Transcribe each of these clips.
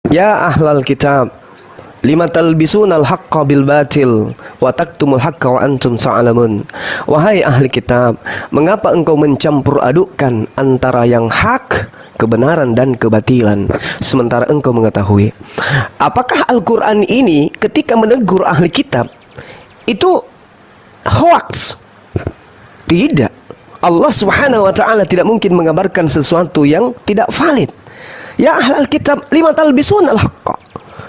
Ya ahlal kitab, lima talbisunal haqqa bil batil wa taktumul haqqa wa antum ta'lamun. Wahai ahli kitab, mengapa engkau mencampur adukkan antara yang hak, kebenaran dan kebatilan, sementara engkau mengetahui? Apakah Al-Quran ini ketika menegur ahli kitab itu hoax? Tidak. Allah subhanahu wa ta'ala tidak mungkin mengabarkan sesuatu yang tidak valid. Ya ahlal kitab, lima talbisunal haqqa.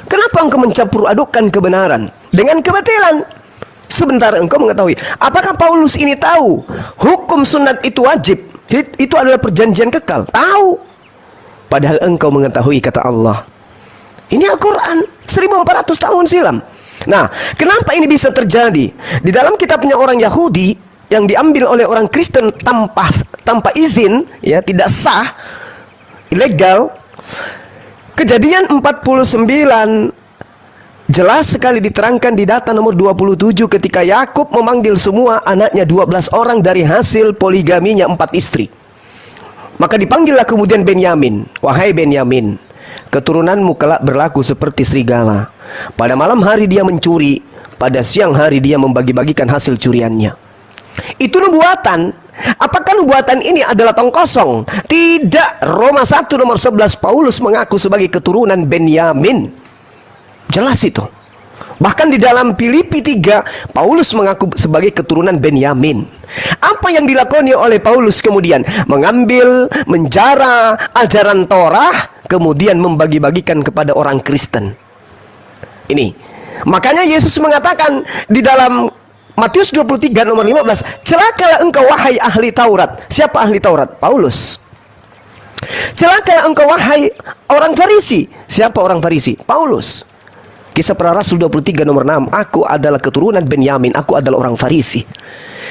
Kenapa engkau mencampur adukkan kebenaran dengan kebatilan, sementara engkau mengetahui? Apakah Paulus ini tahu hukum sunat itu wajib, itu adalah perjanjian kekal? Tahu. Padahal engkau mengetahui, kata Allah. Ini Al-Quran 1400 tahun silam. Nah, kenapa ini bisa terjadi? Di dalam kitabnya orang Yahudi yang diambil oleh orang Kristen tanpa izin, ya, tidak sah, ilegal. Kejadian 49 jelas sekali diterangkan di data nomor 27 ketika Yakub memanggil semua anaknya 12 orang dari hasil poligaminya 4 istri. Maka dipanggillah kemudian Benyamin. Wahai Benyamin, keturunanmu kelak berlaku seperti serigala. Pada malam hari dia mencuri, pada siang hari dia membagi-bagikan hasil curiannya. Itu nubuatan. Apakah nubuatan ini adalah tong kosong? Tidak. Roma 1 nomor 11, Paulus mengaku sebagai keturunan Benyamin. Jelas itu. Bahkan di dalam Filipi 3, Paulus mengaku sebagai keturunan Benyamin. Apa yang dilakoni oleh Paulus kemudian? Mengambil, menjara ajaran Torah, kemudian membagi-bagikan kepada orang Kristen. Ini. Makanya Yesus mengatakan di dalam Matius 23 nomor 15, celakalah engkau wahai ahli Taurat. Siapa ahli Taurat? Paulus. Celakalah engkau wahai orang Farisi. Siapa orang Farisi? Paulus. Kisah Para Rasul 23 nomor 6, aku adalah keturunan Benyamin, aku adalah orang Farisi.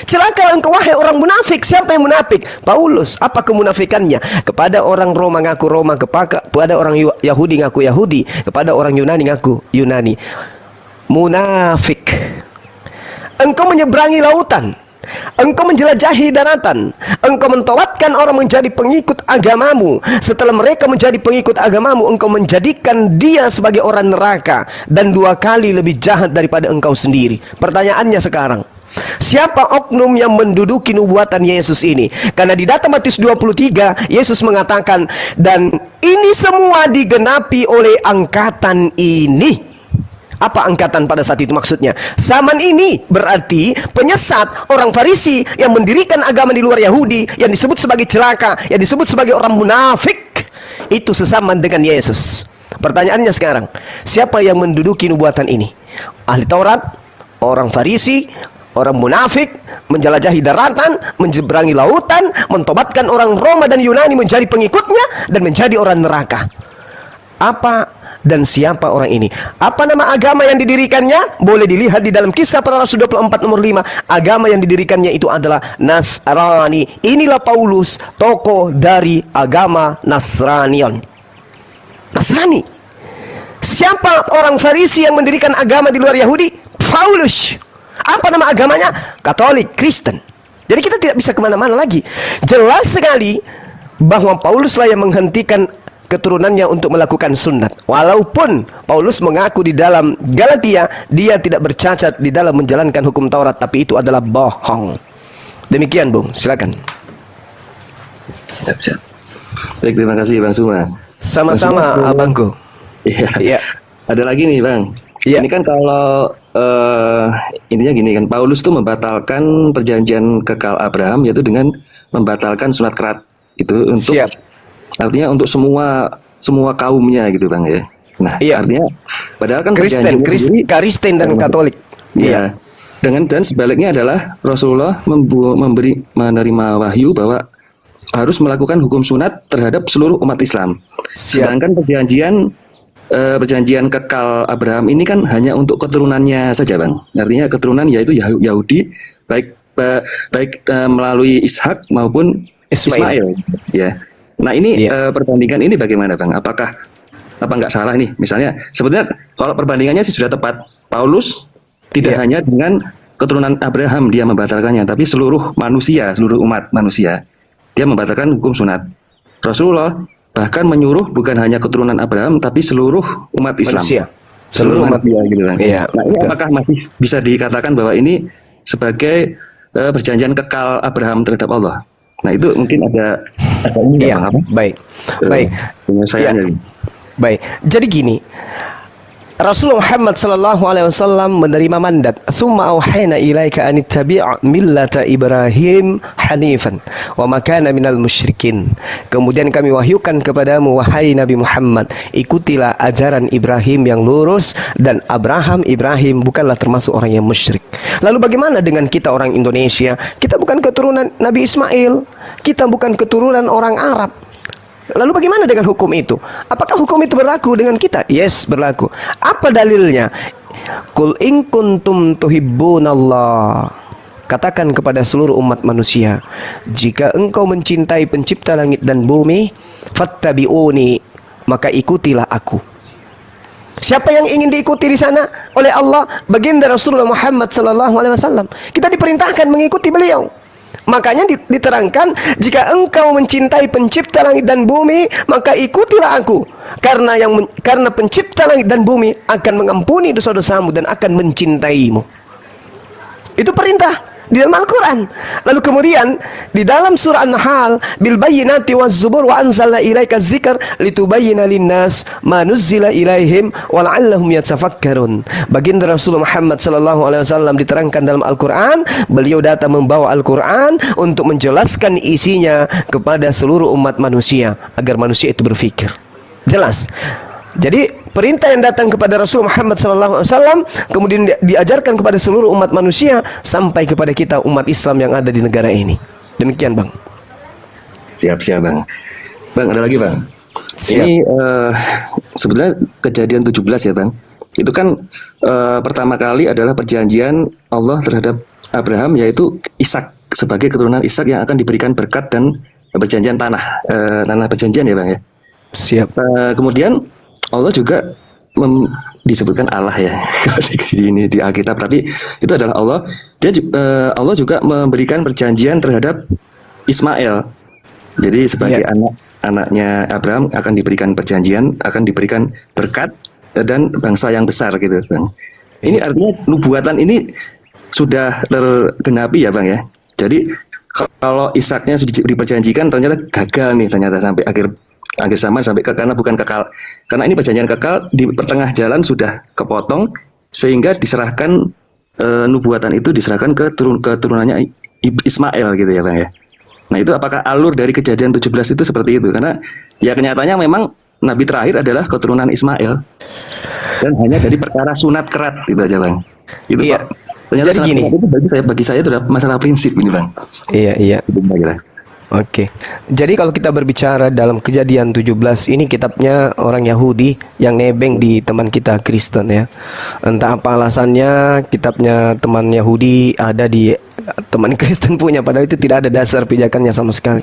Celakalah engkau wahai orang munafik. Siapa yang munafik? Paulus. Apa kemunafikannya? Kepada orang Roma ngaku Roma, kepada orang Yahudi ngaku Yahudi, kepada orang Yunani ngaku Yunani. Munafik. Engkau menyeberangi lautan, engkau menjelajahi daratan, engkau mentobatkan orang menjadi pengikut agamamu. Setelah mereka menjadi pengikut agamamu, engkau menjadikan dia sebagai orang neraka dan 2 kali lebih jahat daripada engkau sendiri. Pertanyaannya sekarang, siapa oknum yang menduduki nubuatan Yesus ini? Karena di data Matius 23, Yesus mengatakan, dan ini semua digenapi oleh angkatan ini. Apa angkatan pada saat itu maksudnya? Zaman ini berarti penyesat, orang Farisi yang mendirikan agama di luar Yahudi, yang disebut sebagai celaka, yang disebut sebagai orang munafik. Itu sesaman dengan Yesus. Pertanyaannya sekarang, siapa yang menduduki nubuatan ini? Ahli Taurat, orang Farisi, orang munafik, menjelajahi daratan, menyeberangi lautan, mentobatkan orang Roma dan Yunani menjadi pengikutnya dan menjadi orang neraka. Apa dan siapa orang ini? Apa nama agama yang didirikannya? Boleh dilihat di dalam Kisah Para Rasul 24 nomor 5. Agama yang didirikannya itu adalah Nasrani. Inilah Paulus, tokoh dari agama Nasranion. Nasrani. Siapa orang Farisi yang mendirikan agama di luar Yahudi? Paulus. Apa nama agamanya? Katolik, Kristen. Jadi kita tidak bisa kemana-mana lagi. Jelas sekali bahwa Pauluslah yang menghentikan keturunannya untuk melakukan sunat. Walaupun Paulus mengaku di dalam Galatia dia tidak bercacat di dalam menjalankan hukum Taurat, tapi itu adalah bohong. Demikian, Bung, silakan. Siap. Baik, terima kasih Bang Suma. Sama-sama, abangku. Iya. Iya. Ada lagi nih, Bang. Iya. Ini kan kalau intinya gini kan, Paulus tuh membatalkan perjanjian kekal Abraham, yaitu dengan membatalkan sunat kerat itu untuk Siap. artinya untuk semua kaumnya gitu, Bang, ya. Nah, Iya. artinya padahal kan Kristen dan Katolik. Iya. Dan sebaliknya adalah Rasulullah menerima wahyu bahwa harus melakukan hukum sunat terhadap seluruh umat Islam. Siap. Sedangkan perjanjian kekal Abraham ini kan hanya untuk keturunannya saja, Bang. Artinya keturunan yaitu Yahudi, baik melalui Ishak maupun Ismail. Ya. Nah ini perbandingan ini bagaimana, Bang? Apa nggak salah nih? Misalnya sebetulnya kalau perbandingannya sih sudah tepat. Paulus tidak hanya dengan keturunan Abraham dia membatalkannya, tapi seluruh manusia, seluruh umat manusia dia membatalkan hukum sunat. Rasulullah bahkan menyuruh bukan hanya keturunan Abraham tapi seluruh umat Islam. Manusia. Seluruh umat gitu kan. Iya, Nah, ini betul. apakah masih bisa dikatakan bahwa ini sebagai perjanjian kekal Abraham terhadap Allah? Nah, itu mungkin ada ini nggak, Iya, Bang, apa? baik. Baik. Penyelesaiannya. Iya. Baik. Jadi gini, Rasulullah Muhammad sallallahu alaihi wasallam menerima mandat, "Tsumma auhayna ilaika an ittabi' millata Ibrahim hanifan wa ma kana minal musyrikin." Kemudian kami wahyukan kepadamu wahai Nabi Muhammad, ikutilah ajaran Ibrahim yang lurus, dan Ibrahim bukanlah termasuk orang yang musyrik. Lalu bagaimana dengan kita orang Indonesia? Kita bukan keturunan Nabi Ismail, kita bukan keturunan orang Arab. Lalu bagaimana dengan hukum itu? Apakah hukum itu berlaku dengan kita? Yes, berlaku. Apa dalilnya? Qul in kuntum tuhibbunallah. Katakan kepada seluruh umat manusia, jika engkau mencintai pencipta langit dan bumi, fattabi'uni, maka ikutilah aku. Siapa yang ingin diikuti di sana oleh Allah? Baginda Rasulullah Muhammad sallallahu alaihi wasallam. Kita diperintahkan mengikuti beliau. Makanya diterangkan, jika engkau mencintai pencipta langit dan bumi, maka ikutilah aku. Karena pencipta langit dan bumi akan mengampuni dosa-dosamu dan akan mencintaimu. Itu perintah di dalam Al-Quran. Lalu kemudian di dalam surah An-Nahl, bil bayyinati waz zubur wa anzalna ilaika dzikr litubayyana linnas ma nuzzila ilaihim wa la'allahum yatafakkarun. Baginda Rasulullah Muhammad sallallahu alaihi wasallam diterangkan dalam Al-Quran, beliau datang membawa Al-Quran untuk menjelaskan isinya kepada seluruh umat manusia agar manusia itu berfikir. Jelas. Jadi perintah yang datang kepada Rasul Muhammad SAW kemudian diajarkan kepada seluruh umat manusia sampai kepada kita umat Islam yang ada di negara ini. Demikian, Bang. Siap, Bang. Bang, ada lagi, Bang. Siap. Ini sebenarnya kejadian 17 ya, Bang. Itu kan pertama kali adalah perjanjian Allah terhadap Abraham, yaitu Ishak, sebagai keturunan Ishak yang akan diberikan berkat dan perjanjian tanah perjanjian ya, Bang ya. Siap. Kemudian Allah juga disebutkan Allah ya di Alkitab, tapi itu adalah Allah. Allah juga memberikan perjanjian terhadap Ismail. Jadi sebagai anaknya Abraham akan diberikan perjanjian, akan diberikan berkat dan bangsa yang besar gitu, Bang. Ini artinya nubuatan ini sudah tergenapi ya, Bang ya. Jadi kalau Ishaknya sudah diperjanjikan ternyata gagal nih, ternyata sampai akhir zaman sampai karena bukan kekal, karena ini perjanjian kekal di pertengah jalan sudah kepotong sehingga diserahkan nubuatan itu diserahkan ke keturunannya Ismail gitu ya, Bang ya. Nah, itu apakah alur dari kejadian 17 itu seperti itu? Karena ya kenyataannya memang nabi terakhir adalah keturunan Ismail dan hanya dari perkara sunat kerat itu aja, Bang. Itu Iya. ternyata Jadi gini, itu bagi saya itu adalah masalah prinsip ini, Bang. Iya. Itu kira-kira. Oke. Jadi kalau kita berbicara dalam kejadian 17 ini kitabnya orang Yahudi yang nebeng di teman kita Kristen ya. Entah apa alasannya kitabnya teman Yahudi ada di teman Kristen punya, padahal itu tidak ada dasar pijakannya sama sekali.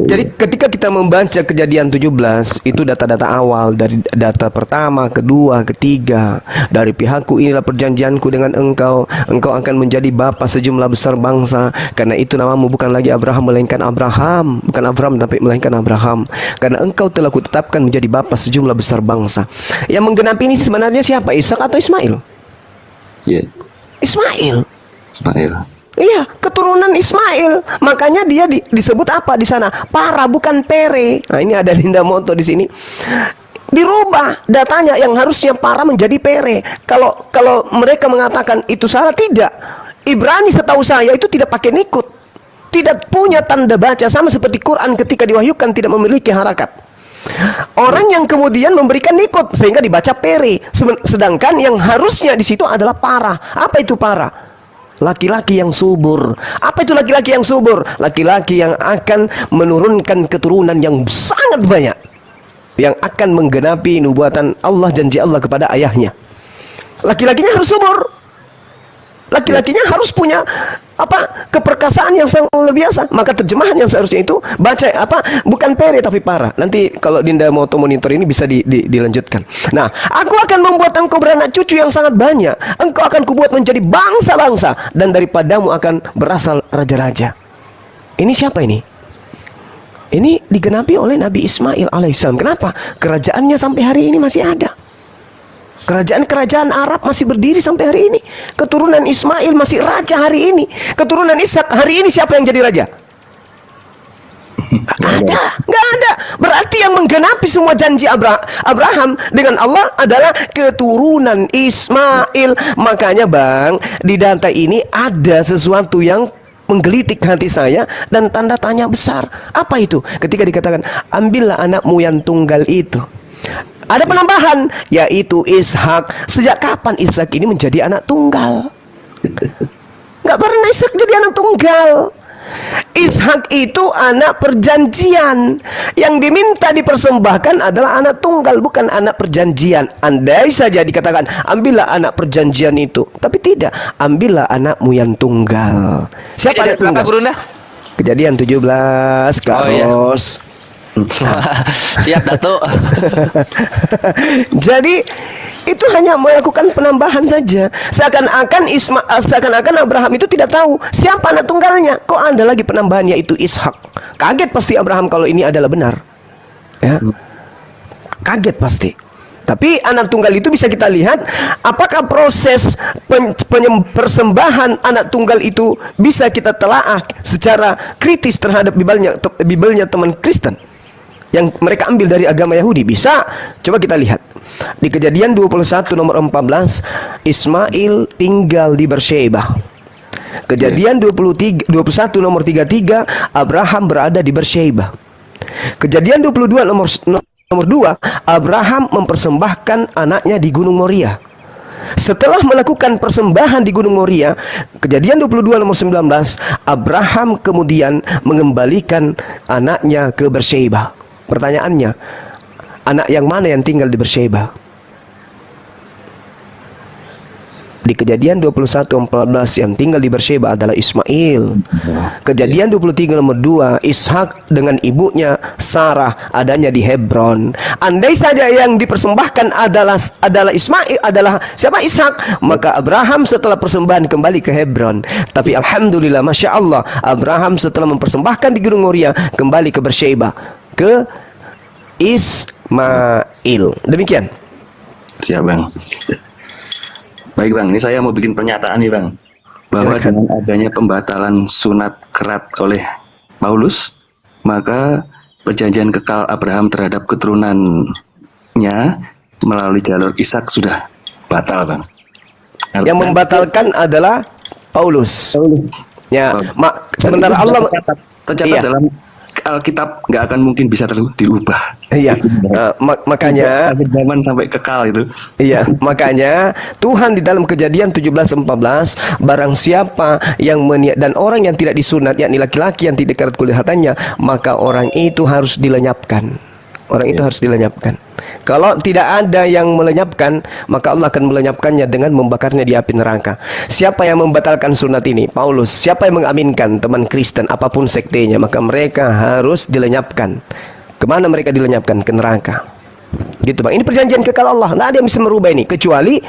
Jadi ketika kita membaca kejadian 17 itu data-data awal, dari data pertama, kedua, ketiga, dari pihakku inilah perjanjianku dengan engkau akan menjadi bapa sejumlah besar bangsa, karena itu namamu bukan lagi Abraham melainkan Abraham, bukan Abraham tapi melainkan Abraham, karena engkau telah kutetapkan menjadi bapa sejumlah besar bangsa. Yang menggenapi ini sebenarnya siapa? Ishak atau Ismail? Iya. Ismail. Iya, keturunan Ismail. Makanya dia disebut apa di sana? Para, bukan pere. Nah, ini ada Linda Moto di sini. Dirubah datanya, yang harusnya para menjadi pere. Kalau mereka mengatakan itu salah, tidak. Ibrani setahu saya itu tidak pakai nikut. Tidak punya tanda baca, sama seperti Quran ketika diwahyukan tidak memiliki harakat. Orang yang kemudian memberikan nikut sehingga dibaca pere. Sedangkan yang harusnya di situ adalah para. Apa itu para? Laki-laki yang subur. Apa itu laki-laki yang subur? Laki-laki yang akan menurunkan keturunan yang sangat banyak, yang akan menggenapi nubuatan Allah, janji Allah kepada ayahnya. Laki-lakinya harus subur. Laki-lakinya harus punya keperkasaan yang sangat luar biasa. Maka terjemahan yang seharusnya itu baca bukan pere tapi para. Nanti kalau Dinda mau monitor ini bisa dilanjutkan. Nah, aku akan membuat engkau beranak cucu yang sangat banyak. Engkau akan kubuat menjadi bangsa-bangsa, dan daripadamu akan berasal raja-raja. Ini siapa ini? Ini digenapi oleh Nabi Ismail alaihissalam. Kenapa? Kerajaannya sampai hari ini masih ada. Kerajaan-kerajaan Arab masih berdiri sampai hari ini. Keturunan Ismail masih raja hari ini. Keturunan Ishak hari ini siapa yang jadi raja? Nggak ada. Berarti yang menggenapi semua janji Abraham dengan Allah adalah keturunan Ismail. Makanya Bang, di data ini ada sesuatu yang menggelitik hati saya dan tanda tanya besar. Apa itu? Ketika dikatakan, ambillah anakmu yang tunggal itu. Ada penambahan, yaitu Ishak. Sejak kapan Ishak ini menjadi anak tunggal? Nggak pernah Ishak jadi anak tunggal. Ishak itu anak perjanjian. Yang diminta dipersembahkan adalah anak tunggal, bukan anak perjanjian. Andai saja dikatakan, ambillah anak perjanjian itu. Tapi tidak, ambillah anakmu yang tunggal. Siapa anak tunggal? Kejadian 17, Carlos. Siap Datuk. Jadi itu hanya melakukan penambahan saja. Seakan-akan Abraham itu tidak tahu siapa anak tunggalnya. Kok ada lagi penambahan, yaitu Ishak. Kaget pasti Abraham kalau ini adalah benar. Ya. Kaget pasti. Tapi anak tunggal itu bisa kita lihat, apakah proses persembahan anak tunggal itu bisa kita telaah secara kritis terhadap Bibelnya teman Kristen yang mereka ambil dari agama Yahudi. Bisa. Coba kita lihat di Kejadian 21 nomor 14, Ismail tinggal di Beersheba. Kejadian 21 nomor 33, Abraham berada di Beersheba. Kejadian 22 nomor 2, Abraham mempersembahkan anaknya di Gunung Moria. Setelah melakukan persembahan di Gunung Moria, Kejadian 22 nomor 19, Abraham kemudian mengembalikan anaknya ke Beersheba. Pertanyaannya, anak yang mana yang tinggal di Beersheba? Di Kejadian 21:14 yang tinggal di Beersheba adalah Ismail. Kejadian 23 nomor 2, Ishak dengan ibunya Sarah adanya di Hebron. Andai saja yang dipersembahkan adalah Ismail, adalah siapa? Ishak, maka Abraham setelah persembahan kembali ke Hebron. Tapi alhamdulillah, masya Allah, Abraham setelah mempersembahkan di Gunung Moria kembali ke Beersheba, ke Ismail. Demikian. Siap Bang. Baik Bang, ini saya mau bikin pernyataan nih Bang, bahwa dengan adanya pembatalan sunat kerat oleh Paulus, maka perjanjian kekal Abraham terhadap keturunannya melalui jalur Ishak sudah batal Bang. Yang membatalkan adalah Paulus. Ya, sementara Allah tercatat dalam Alkitab nggak akan mungkin bisa dirubah. Iya, makanya zaman sampai kekal itu. Iya, makanya Tuhan di dalam Kejadian 17:14, barang siapa yang dan orang yang tidak disunat, yakni laki-laki yang tidak dekat kelihatannya, maka orang itu harus dilenyapkan. Orang itu harus dilenyapkan. Kalau tidak ada yang melenyapkan, maka Allah akan melenyapkannya dengan membakarnya di api neraka. Siapa yang membatalkan sunat ini? Paulus. Siapa yang mengaminkan? Teman Kristen, apapun sektenya, maka mereka harus dilenyapkan. Kemana mereka dilenyapkan? Ke neraka. Gitu Bang. Ini perjanjian kekal Allah. Nggak ada yang bisa merubah ini kecuali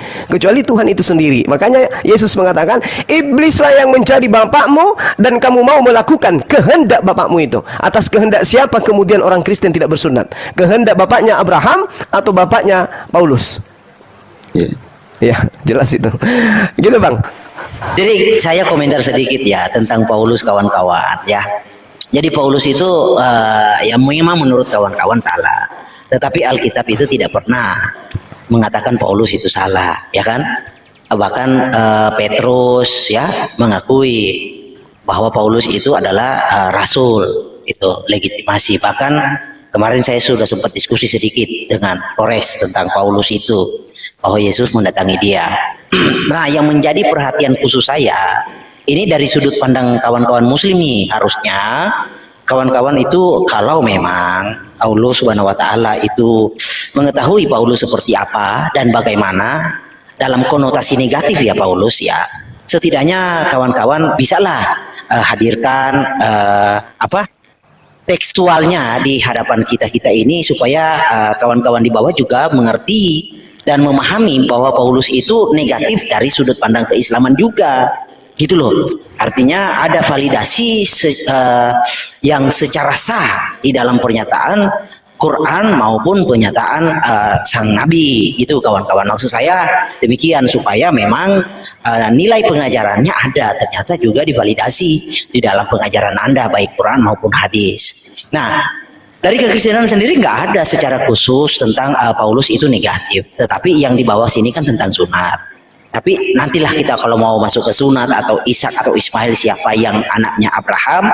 Tuhan itu sendiri. Makanya Yesus mengatakan, iblislah yang mencari bapakmu dan kamu mau melakukan kehendak bapakmu itu. Atas kehendak siapa kemudian orang Kristen tidak bersunat? Kehendak bapaknya Abraham atau bapaknya Paulus? Ya, jelas itu. Gitu Bang. Jadi saya komentar sedikit ya tentang Paulus kawan-kawan ya. Jadi Paulus itu ya memang menurut kawan-kawan salah. Tetapi Alkitab itu tidak pernah mengatakan Paulus itu salah, ya kan? Bahkan Petrus ya mengakui bahwa Paulus itu adalah rasul, itu legitimasi. Bahkan kemarin saya sudah sempat diskusi sedikit dengan Kores tentang Paulus itu, bahwa Yesus mendatangi dia. Nah, yang menjadi perhatian khusus saya ini dari sudut pandang kawan-kawan muslim nih, harusnya kawan-kawan itu kalau memang Allah Subhanahu wa taala itu mengetahui Paulus seperti apa dan bagaimana dalam konotasi negatif ya Paulus ya, setidaknya kawan-kawan bisalah hadirkan tekstualnya di hadapan kita ini supaya kawan-kawan di bawah juga mengerti dan memahami bahwa Paulus itu negatif dari sudut pandang keislaman juga. Gitu loh. Artinya ada validasi yang secara sah di dalam pernyataan Quran maupun pernyataan sang Nabi. Itu kawan-kawan, maksud saya demikian, supaya memang nilai pengajarannya ada, ternyata juga divalidasi di dalam pengajaran Anda baik Quran maupun hadis. Nah, dari kekristenan sendiri nggak ada secara khusus tentang Paulus itu negatif, tetapi yang di bawah sini kan tentang sunat. Tapi nantilah kita kalau mau masuk ke sunat atau Ishak atau Ismail siapa yang anaknya Abraham,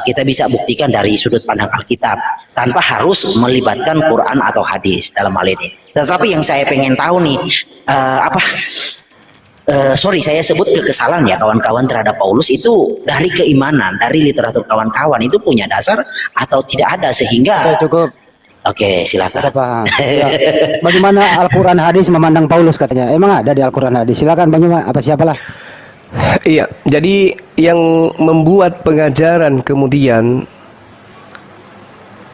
kita bisa buktikan dari sudut pandang Alkitab tanpa harus melibatkan Quran atau hadis dalam hal ini. Tetapi yang saya pengen tahu nih, sorry saya sebut kekesalan ya kawan-kawan terhadap Paulus itu dari keimanan, dari literatur kawan-kawan itu punya dasar atau tidak ada sehingga Cukup. Oke, silakan. Ya. Bagaimana Al-Quran hadis memandang Paulus katanya? Emang ada di Al-Quran hadis? Silakan Bang Yuma, apa siapalah? Iya, jadi yang membuat pengajaran kemudian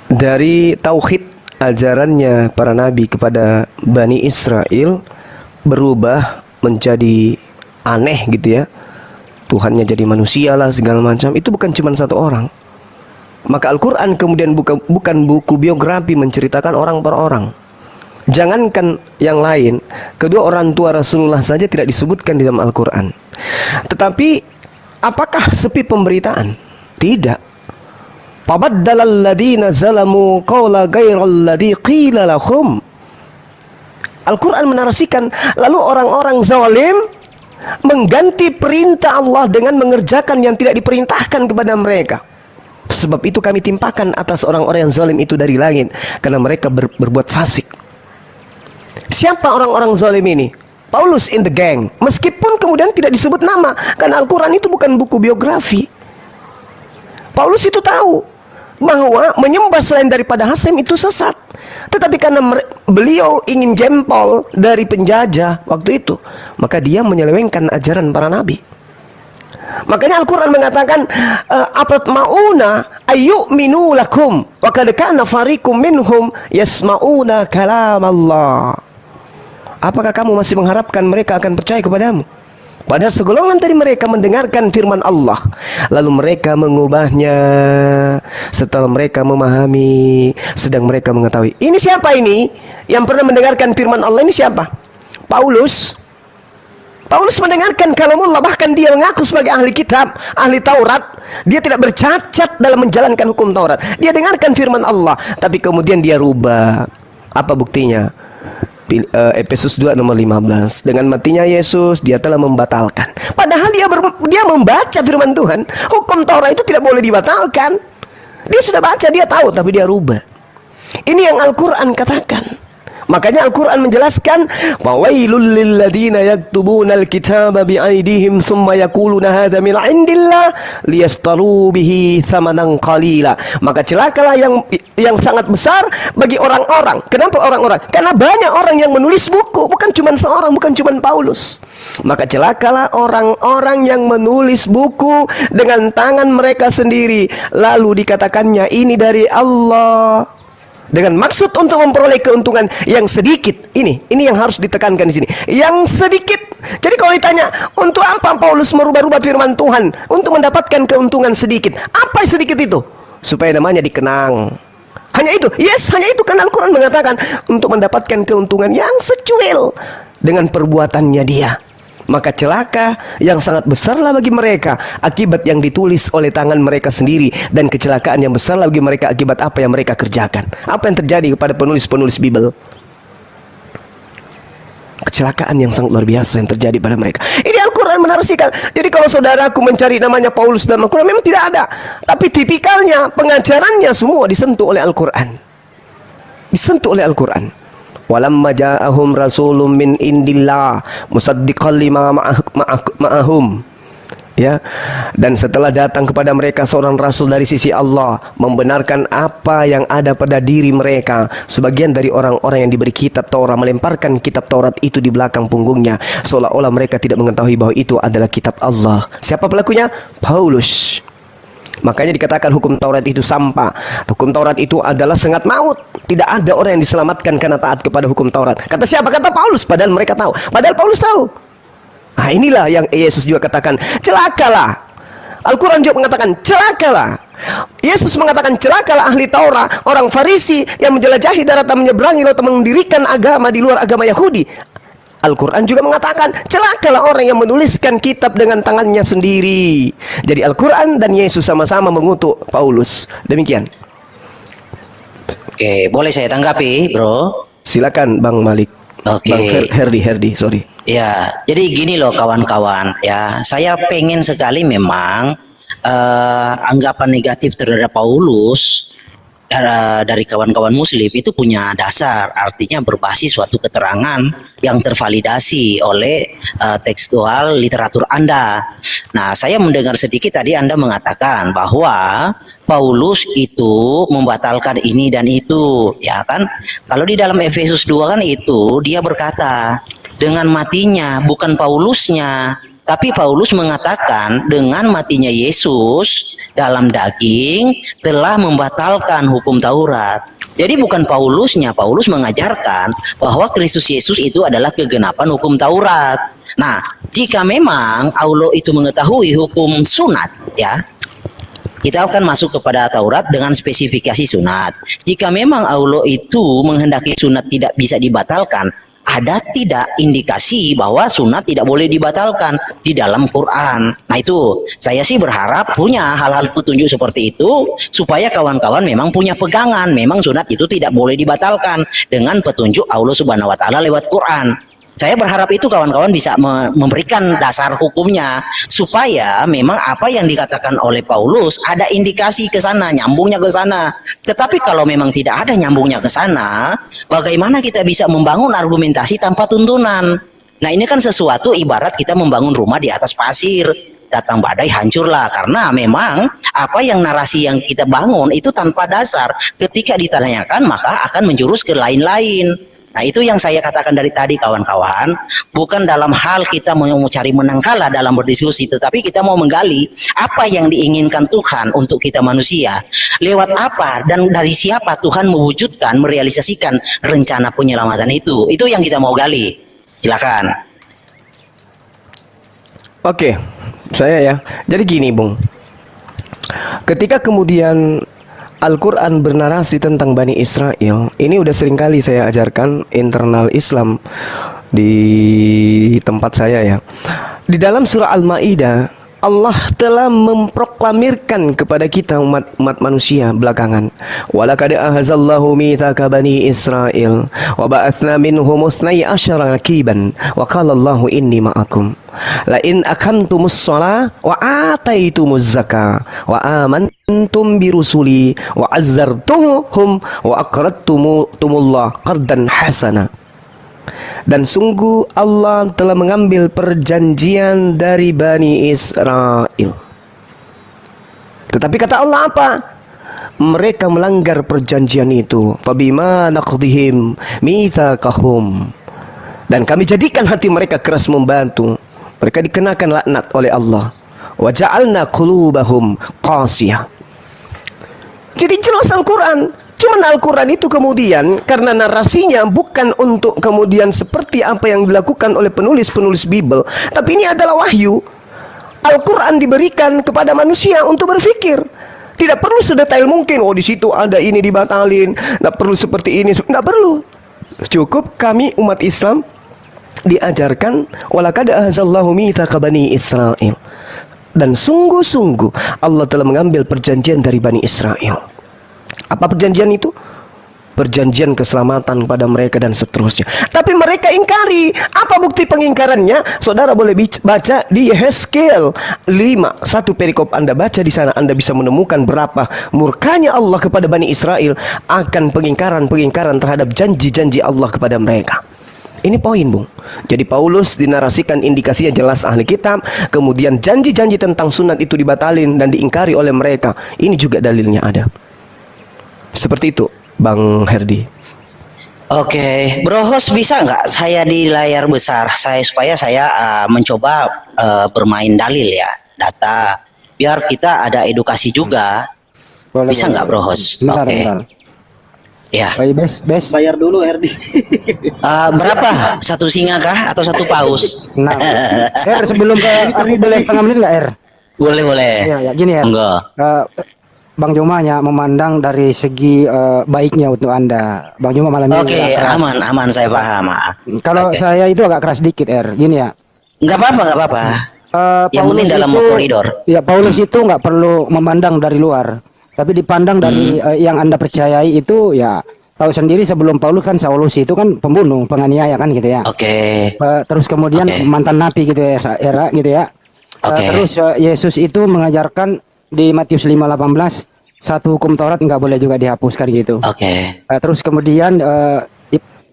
dari tauhid ajarannya para nabi kepada Bani Israel berubah menjadi aneh gitu ya. Tuhannya jadi manusia lah segala macam. Itu bukan cuma satu orang. Maka Al-Quran kemudian bukan buku biografi menceritakan orang per orang. Jangankan yang lain, kedua orang tua Rasulullah saja tidak disebutkan di dalam Al-Quran. Tetapi apakah sepi pemberitaan? Tidak. Fabaddalal ladzina zalamu qawla ghairal ladzi qila lahum. Al-Quran menarasikan lalu orang-orang zalim mengganti perintah Allah dengan mengerjakan yang tidak diperintahkan kepada mereka. Sebab itu kami timpakan atas orang-orang yang zalim itu dari langit, karena mereka berbuat fasik. Siapa orang-orang zalim ini? Paulus in the gang. Meskipun kemudian tidak disebut nama, karena Al-Quran itu bukan buku biografi. Paulus itu tahu bahwa menyembah selain daripada Hasem itu sesat. Tetapi karena beliau ingin jempol dari penjajah waktu itu, maka dia menyelewengkan ajaran para nabi. Makanya Al-Quran mengatakan apat mauna ayyuminu lakum wa kad kana fariqum minhum yasmauna kalam Allah. Apakah kamu masih mengharapkan mereka akan percaya kepadamu? Padahal segolongan dari mereka mendengarkan firman Allah, lalu mereka mengubahnya setelah mereka memahami, sedang mereka mengetahui. Ini siapa ini? Yang pernah mendengarkan firman Allah ini siapa? Paulus. Paulus mendengarkan kalamullah, bahkan dia mengaku sebagai ahli kitab, ahli Taurat. Dia tidak bercacat dalam menjalankan hukum Taurat. Dia dengarkan firman Allah, tapi kemudian dia rubah. Apa buktinya? Efesus 2 nomor 15. Dengan matinya Yesus, dia telah membatalkan. Padahal dia membaca firman Tuhan. Hukum Taurat itu tidak boleh dibatalkan. Dia sudah baca, dia tahu, tapi dia rubah. Ini yang Al-Quran katakan. Makanya Al-Quran menjelaskan, "Fawailul lil ladzina yaktubunal kitaba bi'aidihim tsumma yaquluna hadza min 'indillah liyastaru bihi tsamanan qalila." Maka celakalah yang sangat besar bagi orang-orang. Kenapa orang-orang? Karena banyak orang yang menulis buku, bukan cuma seorang, bukan cuma Paulus. Maka celakalah orang-orang yang menulis buku dengan tangan mereka sendiri, lalu dikatakannya ini dari Allah, dengan maksud untuk memperoleh keuntungan yang sedikit. Ini yang harus ditekankan di sini. Yang sedikit. Jadi kalau ditanya, untuk apa Paulus merubah-rubah firman Tuhan? Untuk mendapatkan keuntungan sedikit. Apa sedikit itu? Supaya namanya dikenang. Hanya itu. Yes, hanya itu. Karena Al-Quran mengatakan untuk mendapatkan keuntungan yang secuil dengan perbuatannya dia. Maka celaka yang sangat besarlah bagi mereka akibat yang ditulis oleh tangan mereka sendiri, dan kecelakaan yang besarlah bagi mereka akibat apa yang mereka kerjakan. Apa yang terjadi kepada penulis-penulis Bible? Kecelakaan yang sangat luar biasa yang terjadi pada mereka. Ini Al-Quran menarasikan. Jadi kalau saudaraku mencari namanya Paulus dalam Al-Quran, memang tidak ada. Tapi tipikalnya, pengajarannya semua disentuh oleh Al-Quran. Disentuh oleh Al-Quran. Walamma ja'ahum rasulun min indillah musaddiqan lima ma'ahum. Ya. Dan setelah datang kepada mereka seorang rasul dari sisi Allah, membenarkan apa yang ada pada diri mereka. Sebagian dari orang-orang yang diberi kitab Taurat melemparkan kitab Taurat itu di belakang punggungnya, seolah-olah mereka tidak mengetahui bahwa itu adalah kitab Allah. Siapa pelakunya? Paulus. Makanya dikatakan hukum Taurat itu sampah. Hukum Taurat itu adalah sengat maut. Tidak ada orang yang diselamatkan karena taat kepada hukum Taurat. Kata siapa? Kata Paulus. Padahal mereka tahu. Padahal Paulus tahu. Nah, inilah yang Yesus juga katakan, celakalah. Al-Quran juga mengatakan, celakalah. Yesus mengatakan, celakalah ahli Taurat, orang Farisi yang menjelajahi daratan, menyeberangi lautan, mendirikan agama di luar agama Yahudi. Al-Quran juga mengatakan, celakalah orang yang menuliskan kitab dengan tangannya sendiri. Jadi Al-Quran dan Yesus sama-sama mengutuk Paulus. Demikian. Oke, boleh saya tanggapi, bro? Silakan Bang Malik. Oke. Bang Herdi, sorry. Ya, jadi gini loh kawan-kawan, ya, saya pengen sekali memang anggapan negatif terhadap Paulus dari kawan-kawan Muslim itu punya dasar, artinya berbasis suatu keterangan yang tervalidasi oleh tekstual literatur Anda. Nah, saya mendengar sedikit tadi Anda mengatakan bahwa Paulus itu membatalkan ini dan itu, ya kan? Kalau di dalam Efesus 2 kan itu dia berkata dengan matinya, bukan Paulusnya, tapi Paulus mengatakan dengan matinya Yesus dalam daging telah membatalkan hukum Taurat. Jadi bukan Paulusnya, Paulus mengajarkan bahwa Kristus Yesus itu adalah kegenapan hukum Taurat. Nah, jika memang Allah itu mengetahui hukum sunat, ya, kita akan masuk kepada Taurat dengan spesifikasi sunat. Jika memang Allah itu menghendaki sunat tidak bisa dibatalkan, ada tidak indikasi bahwa sunat tidak boleh dibatalkan di dalam Quran? Nah, itu saya sih berharap punya hal-hal petunjuk seperti itu supaya kawan-kawan memang punya pegangan, memang sunat itu tidak boleh dibatalkan dengan petunjuk Allah Subhanahu wa taala lewat Quran. Saya berharap itu kawan-kawan bisa memberikan dasar hukumnya supaya memang apa yang dikatakan oleh Paulus ada indikasi ke sana, nyambungnya ke sana. Tetapi kalau memang tidak ada nyambungnya ke sana, bagaimana kita bisa membangun argumentasi tanpa tuntunan? Nah, ini kan sesuatu ibarat kita membangun rumah di atas pasir. Datang badai hancurlah, karena memang apa yang narasi yang kita bangun itu tanpa dasar. Ketika ditanyakan maka akan menjurus ke lain-lain. Nah, itu yang saya katakan dari tadi kawan-kawan, bukan dalam hal kita mau cari menang kalah dalam berdiskusi, tetapi kita mau menggali apa yang diinginkan Tuhan untuk kita manusia, lewat apa dan dari siapa Tuhan mewujudkan, merealisasikan rencana penyelamatan itu yang kita mau gali. Silakan. Oke, saya ya. Jadi gini, Bung. Ketika kemudian Al-Quran bernarasi tentang Bani Israel, ini udah sering kali saya ajarkan internal Islam di tempat saya ya. Di dalam surah Al-Ma'idah, Allah telah memproklamirkan kepada kita umat manusia belakangan. Walaqad ahazallahu mitsaka bani Israil wa ba'atsna minhum 12 naqiban wa qala Allahu inni ma'akum la in aqamtumus shalah wa ataitumuz zakah wa amantum bi rusuli wa azzartumuhum wa aqradtumullah qardan hasana. Dan sungguh Allah telah mengambil perjanjian dari Bani Israel. Tetapi kata Allah apa? Mereka melanggar perjanjian itu. Fabima naqdihim mitsaqahum. Dan kami jadikan hati mereka keras membantu. Mereka dikenakan laknat oleh Allah. Wa ja'alna qulubahum qasiyah. Jadi jelas Al-Quran. Cuman Al-Quran itu kemudian karena narasinya bukan untuk kemudian seperti apa yang dilakukan oleh penulis-penulis Bible, tapi ini adalah wahyu. Al-Quran diberikan kepada manusia untuk berpikir. Tidak perlu sedetail mungkin, oh di situ ada ini dibatalin, tidak perlu seperti ini, tidak perlu. Cukup kami umat Islam diajarkan walaqad ahazallahu mitsaka bani Israil. Dan sungguh-sungguh Allah telah mengambil perjanjian dari Bani Israel. Apa perjanjian itu? Perjanjian keselamatan pada mereka dan seterusnya. Tapi mereka ingkari. Apa bukti pengingkarannya? Saudara boleh baca di Yehezkiel 5, satu perikop Anda baca di sana, Anda bisa menemukan berapa murkanya Allah kepada Bani Israel akan pengingkaran terhadap janji-janji Allah kepada mereka. Ini poin, Bung. Jadi Paulus dinarasikan indikasinya jelas ahli kitab, kemudian janji-janji tentang sunat itu dibatalin dan diingkari oleh mereka. Ini juga dalilnya ada. Seperti itu, Bang Herdi. Oke, Bro Host, bisa nggak saya di layar besar supaya saya mencoba bermain dalil ya, data, biar kita ada edukasi juga. Boleh, bisa nggak Bro Host? Bentar, Oke. bentar. Ya. Baik, bes. Bayar dulu Herdi. Berapa? Satu singa kah atau satu paus? Nah, sebelum ke aku boleh setengah menit nggak, Boleh, boleh. Ya, gini ya. Enggak. Bang Juma hanya memandang dari segi baiknya untuk Anda. Bang Juma malam ini Oke, agak keras. aman, saya paham. Kalau Oke. saya itu agak keras dikit, Gini ya. Nggak apa-apa. Yang Paulus penting dalam koridor. Ya, Paulus itu nggak perlu memandang dari luar, tapi dipandang dari yang Anda percayai itu ya. Tahu sendiri sebelum Paulus kan Saulus itu kan pembunuh, penganiaya kan gitu ya. Oke. Terus kemudian Oke. mantan nabi gitu ya, gitu ya. Oke. Terus Yesus itu mengajarkan di Matius 5:18 satu hukum Taurat nggak boleh juga dihapuskan gitu. Oke. Terus kemudian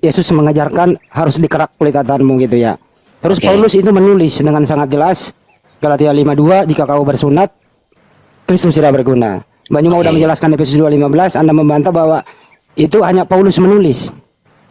Yesus mengajarkan harus dikerak kulit hatamu gitu ya. Terus Oke. Paulus itu menulis dengan sangat jelas Galatia 5:2, jika kau bersunat Kristus tidak berguna. Bang Juma Oke. udah menjelaskan Efesus 2:15, Anda membantah bahwa itu hanya Paulus menulis.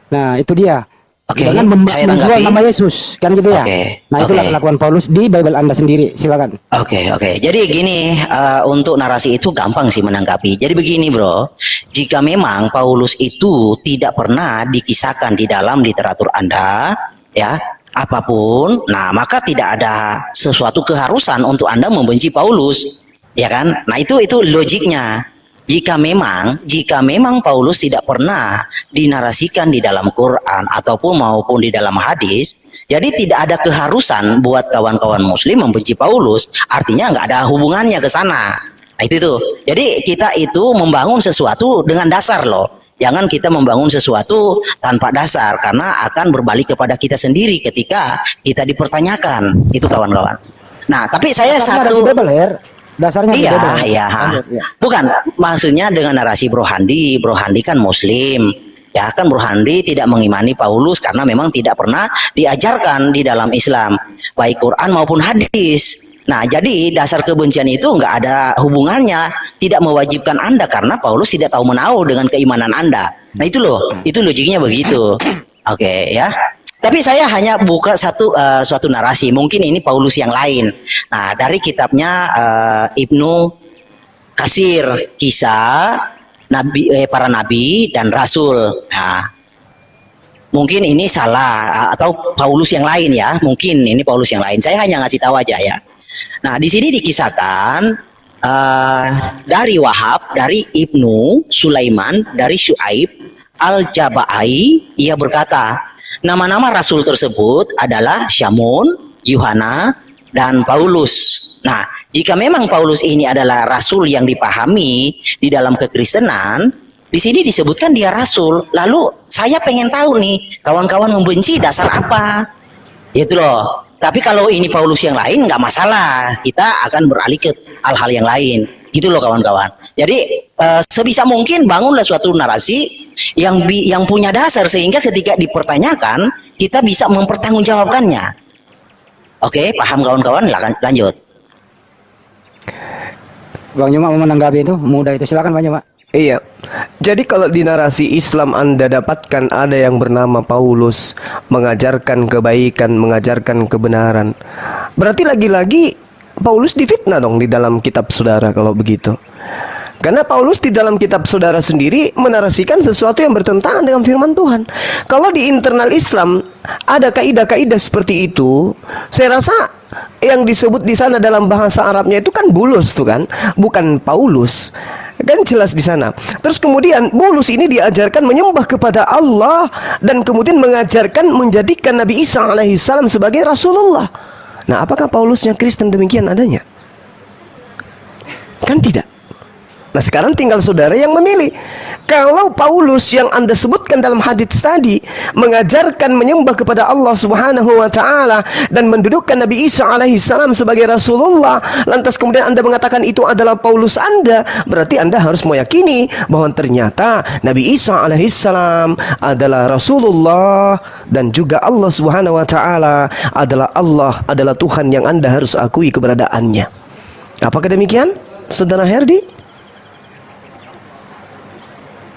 Nah, itu dia. Oke, Dengan saya menjual tanggapi. nama Yesus, kan gitu ya. Oke, Nah, itulah oke. kelakuan Paulus di Bible Anda sendiri. Silakan. Oke. Jadi gini, untuk narasi itu gampang sih menanggapi. Jadi begini bro, jika memang Paulus itu tidak pernah dikisahkan di dalam literatur Anda, ya, apapun, nah maka tidak ada sesuatu keharusan untuk Anda membenci Paulus, ya kan? Nah itu logiknya. Jika memang Paulus tidak pernah dinarasikan di dalam Quran maupun di dalam hadis, jadi tidak ada keharusan buat kawan-kawan muslim membenci Paulus, artinya nggak ada hubungannya ke sana. Nah itu tuh. Jadi kita itu membangun sesuatu dengan dasar loh. Jangan kita membangun sesuatu tanpa dasar, karena akan berbalik kepada kita sendiri ketika kita dipertanyakan. Itu kawan-kawan. Nah, tapi saya Dasarnya ada satu di Bible, Dasarnya di Bible. Iya. Lanjut, ya. Bukan, maksudnya dengan narasi Bro Handi kan muslim. Ya kan Bro Handi tidak mengimani Paulus karena memang tidak pernah diajarkan di dalam Islam, baik Quran maupun hadis. Nah, jadi dasar kebencian itu nggak ada hubungannya, tidak mewajibkan Anda karena Paulus tidak tahu menahu dengan keimanan Anda. Nah, itu loh, itu logiknya begitu. Oke, ya. Tapi saya hanya buka suatu narasi, mungkin ini Paulus yang lain. Nah, dari kitabnya Ibnu Katsir, kisah para nabi dan rasul. Nah, mungkin ini salah atau Paulus yang lain ya, mungkin ini Paulus yang lain. Saya hanya ngasih tahu aja ya. Nah, di sini dikisahkan dari Wahab, dari Ibnu Sulaiman, dari Syuaib Al-Jabai, ia berkata, nama-nama rasul tersebut adalah Syamun, Yuhana, dan Paulus. Nah, jika memang Paulus ini adalah rasul yang dipahami di dalam kekristenan, di sini disebutkan dia rasul. Lalu saya pengen tahu nih, kawan-kawan membenci dasar apa? Itu loh. Tapi kalau ini Paulus yang lain nggak masalah, kita akan beralih ke hal-hal yang lain. Gitu loh kawan-kawan. Jadi sebisa mungkin bangunlah suatu narasi yang punya dasar sehingga ketika dipertanyakan kita bisa mempertanggungjawabkannya. Oke, paham kawan-kawan? Lanjut. Bang Juma mau menanggapi itu, mudah itu. Silakan Bang Juma. Iya. Jadi kalau di narasi Islam Anda dapatkan ada yang bernama Paulus mengajarkan kebaikan, mengajarkan kebenaran. Berarti lagi-lagi Paulus difitnah dong di dalam kitab saudara kalau begitu. Karena Paulus di dalam kitab saudara sendiri menarasikan sesuatu yang bertentangan dengan firman Tuhan. Kalau di internal Islam ada kaidah-kaidah seperti itu, saya rasa yang disebut di sana dalam bahasa Arabnya itu kan bulus tuh kan, bukan Paulus. Kan jelas di sana. Terus kemudian Paulus ini diajarkan menyembah kepada Allah dan kemudian mengajarkan menjadikan Nabi Isa alaihissalam sebagai Rasulullah. Nah, apakah Paulusnya Kristen demikian adanya? Kan tidak. Nah, sekarang tinggal saudara yang memilih. Kalau Paulus yang Anda sebutkan dalam hadits tadi mengajarkan menyembah kepada Allah Subhanahu wa taala dan mendudukkan Nabi Isa alaihi salam sebagai Rasulullah, lantas kemudian Anda mengatakan itu adalah Paulus Anda, berarti Anda harus meyakini bahwa ternyata Nabi Isa alaihi salam adalah Rasulullah dan juga Allah Subhanahu wa taala adalah Tuhan yang Anda harus akui keberadaannya. Apakah demikian, Saudara Herdi?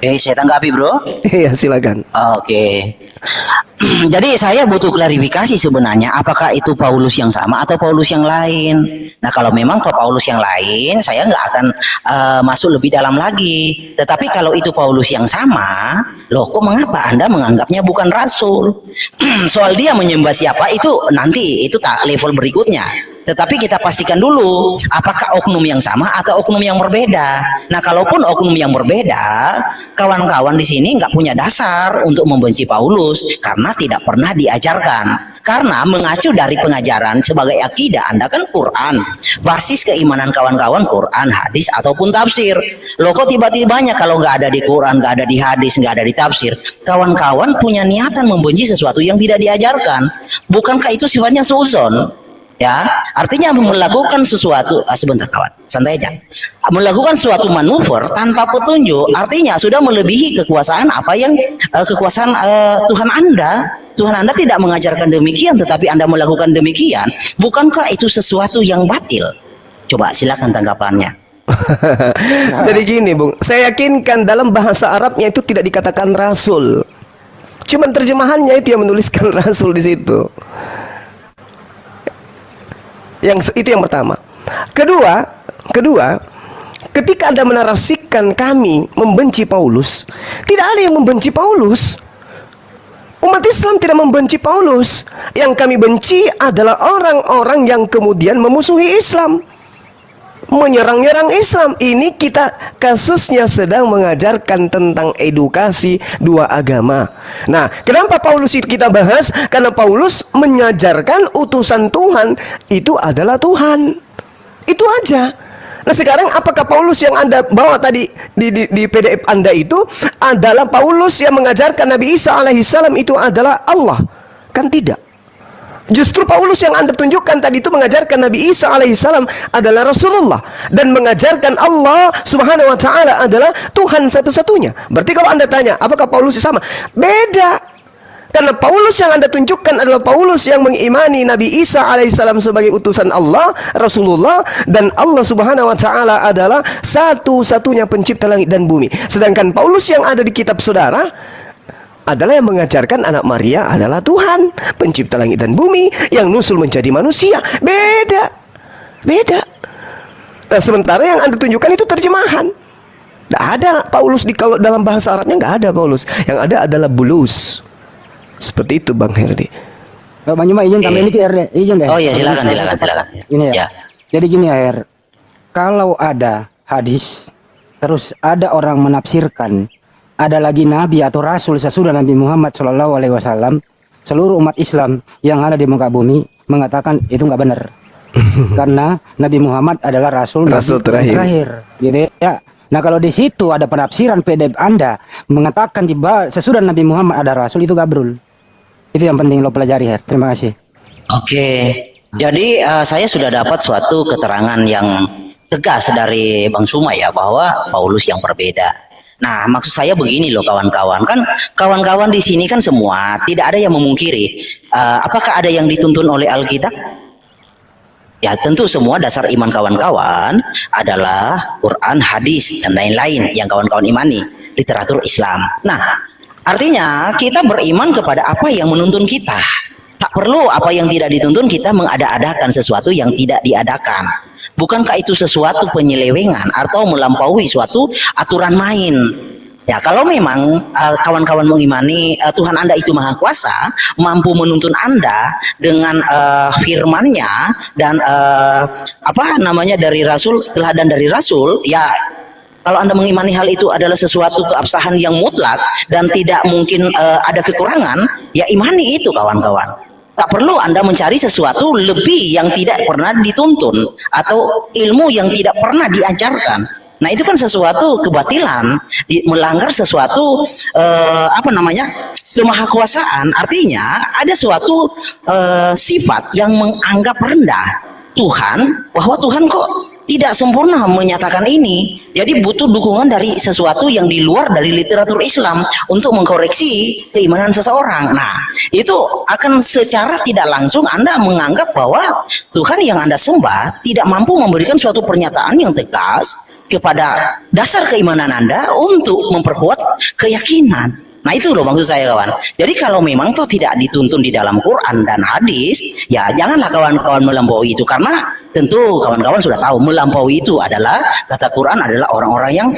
Saya tanggapi, Bro. Iya, silakan. Oke. Jadi saya butuh klarifikasi sebenarnya, apakah itu Paulus yang sama atau Paulus yang lain. Nah, kalau memang Paulus yang lain, saya nggak akan masuk lebih dalam lagi. Tetapi kalau itu Paulus yang sama, loh kok mengapa Anda menganggapnya bukan rasul? Soal dia menyembah siapa itu nanti, itu tak level berikutnya. Tetapi kita pastikan dulu, apakah oknum yang sama atau oknum yang berbeda. Nah, kalaupun oknum yang berbeda, kawan-kawan di sini nggak punya dasar untuk membenci Paulus karena tidak pernah diajarkan. Karena mengacu dari pengajaran sebagai akidah Anda kan Quran, basis keimanan kawan-kawan Quran, hadis ataupun tafsir. Loh kok tiba-tibanya kalau nggak ada di Quran, nggak ada di hadis, nggak ada di tafsir, kawan-kawan punya niatan membenci sesuatu yang tidak diajarkan. Bukankah itu sifatnya suuzon? Ya, artinya melakukan sesuatu, sebentar kawan, santai aja. Melakukan suatu manuver tanpa petunjuk, artinya sudah melebihi kekuasaan apa yang kekuasaan Tuhan Anda. Tuhan Anda tidak mengajarkan demikian, tetapi Anda melakukan demikian. Bukankah itu sesuatu yang batil? Coba silakan tanggapannya. Jadi gini, Bung, saya yakinkan dalam bahasa Arabnya itu tidak dikatakan rasul. Cuman terjemahannya itu yang menuliskan rasul di situ. Yang itu yang pertama. Kedua, ketika Anda menarasikan kami membenci Paulus, tidak ada yang membenci Paulus. Umat Islam tidak membenci Paulus. Yang kami benci adalah orang-orang yang kemudian memusuhi Islam, menyerang-nyerang Islam. Ini kita kasusnya sedang mengajarkan tentang edukasi dua agama. Nah, kenapa Paulus itu kita bahas? Karena Paulus mengajarkan utusan Tuhan itu adalah Tuhan. Itu aja. Nah, sekarang apakah Paulus yang Anda bawa tadi di PDF Anda itu adalah Paulus yang mengajarkan Nabi Isa alaihissalam itu adalah Allah? Kan tidak. Justru Paulus yang Anda tunjukkan tadi itu mengajarkan Nabi Isa alaihissalam adalah Rasulullah dan mengajarkan Allah subhanahu wa ta'ala adalah Tuhan satu-satunya. Berarti kalau Anda tanya apakah Paulus sama? Beda. Karena Paulus yang Anda tunjukkan adalah Paulus yang mengimani Nabi Isa alaihissalam sebagai utusan Allah, Rasulullah, dan Allah subhanahu wa ta'ala adalah satu-satunya pencipta langit dan bumi. Sedangkan Paulus yang ada di kitab saudara adalah yang mengajarkan anak Maria adalah Tuhan, pencipta langit dan bumi, yang nusul menjadi manusia. Beda. Nah, sementara yang Anda tunjukkan itu terjemahan. Tidak ada Paulus kalau dalam bahasa Arabnya nggak ada Paulus. Yang ada adalah bulus. Seperti itu Bang Herdi. Bang Juma izin tambahin dikit izin deh. Oh iya, silakan. Ini ya. Ya. Jadi gini ya, kalau ada hadis terus ada orang menafsirkan ada lagi nabi atau rasul sesudah Nabi Muhammad SAW, seluruh umat Islam yang ada di muka bumi mengatakan itu nggak benar. Karena Nabi Muhammad adalah rasul terakhir. Gitu ya. Nah, kalau di situ ada penafsiran PDF Anda mengatakan sesudah Nabi Muhammad ada rasul, itu gabrul. Itu yang penting lo pelajari, Her. Terima kasih. Oke. Jadi saya sudah dapat suatu keterangan yang tegas dari Bang Suma ya, bahwa Paulus yang berbeda. Nah, maksud saya begini loh kawan-kawan, kan kawan-kawan di sini kan semua tidak ada yang memungkiri apakah ada yang dituntun oleh Alkitab? Ya tentu semua dasar iman kawan-kawan adalah Quran, hadis, dan lain-lain yang kawan-kawan imani, literatur Islam. Nah, artinya kita beriman kepada apa yang menuntun kita. Tak perlu apa yang tidak dituntun kita mengada-adakan sesuatu yang tidak diadakan. Bukankah itu sesuatu penyelewengan atau melampaui suatu aturan main? Ya, kalau memang kawan-kawan mengimani Tuhan Anda itu maha kuasa, mampu menuntun Anda dengan firman-Nya dan dari Rasul, teladan dari Rasul, ya kalau Anda mengimani hal itu adalah sesuatu keabsahan yang mutlak dan tidak mungkin ada kekurangan, ya imani itu kawan-kawan. Tak perlu Anda mencari sesuatu lebih yang tidak pernah dituntun atau ilmu yang tidak pernah diajarkan. Nah, itu kan sesuatu kebatilan, melanggar sesuatu kemahakuasaan. Artinya ada suatu sifat yang menganggap rendah Tuhan, bahwa Tuhan kok tidak sempurna menyatakan ini. Jadi butuh dukungan dari sesuatu yang di luar dari literatur Islam untuk mengkoreksi keimanan seseorang. Nah, itu akan secara tidak langsung Anda menganggap bahwa Tuhan yang Anda sembah tidak mampu memberikan suatu pernyataan yang tegas kepada dasar keimanan Anda untuk memperkuat keyakinan. Nah itu loh maksud saya kawan. Jadi kalau memang toh tidak dituntun di dalam Quran dan hadis, ya janganlah kawan-kawan melampaui itu, karena tentu kawan-kawan sudah tahu melampaui itu adalah, kata Quran, adalah orang-orang yang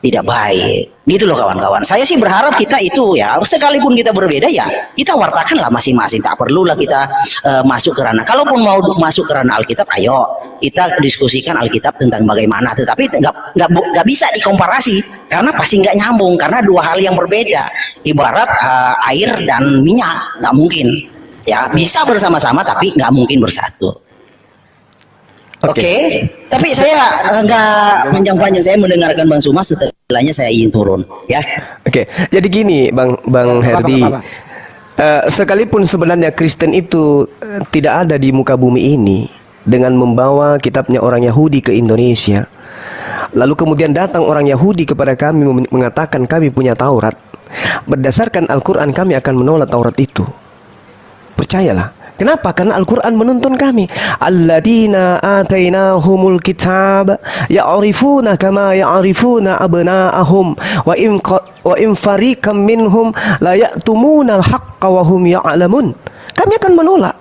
tidak baik. Gitu loh kawan-kawan. Saya sih berharap kita itu ya, sekalipun kita berbeda ya, kita wartakanlah masing-masing. Tak perlulah kita masuk ke ranah. Kalaupun mau masuk ke ranah Alkitab, ayo kita diskusikan Alkitab tentang bagaimana. Tetapi nggak bisa dikomparasi karena pasti nggak nyambung, karena dua hal yang berbeda. Ibarat air dan minyak, nggak mungkin. Ya bisa bersama-sama tapi nggak mungkin bersatu. Oke, tapi saya nggak panjang-panjang, saya mendengarkan Bang Suma, setelahnya saya ingin turun, ya. Oke, jadi gini, Bang Herdi, sekalipun sebenarnya Kristen itu tidak ada di muka bumi ini dengan membawa kitabnya orang Yahudi ke Indonesia, lalu kemudian datang orang Yahudi kepada kami mengatakan kami punya Taurat, berdasarkan Al-Quran kami akan menolak Taurat itu. Percayalah. Kenapa? Karena Al-Quran menuntun kami. Alladzina atainahumul kitab ya'rifuna kama ya'rifuna abna'ahum wa in fariqam minhum la ya'tumuna al-haqqa wa hum ya'lamun. Kami akan menolak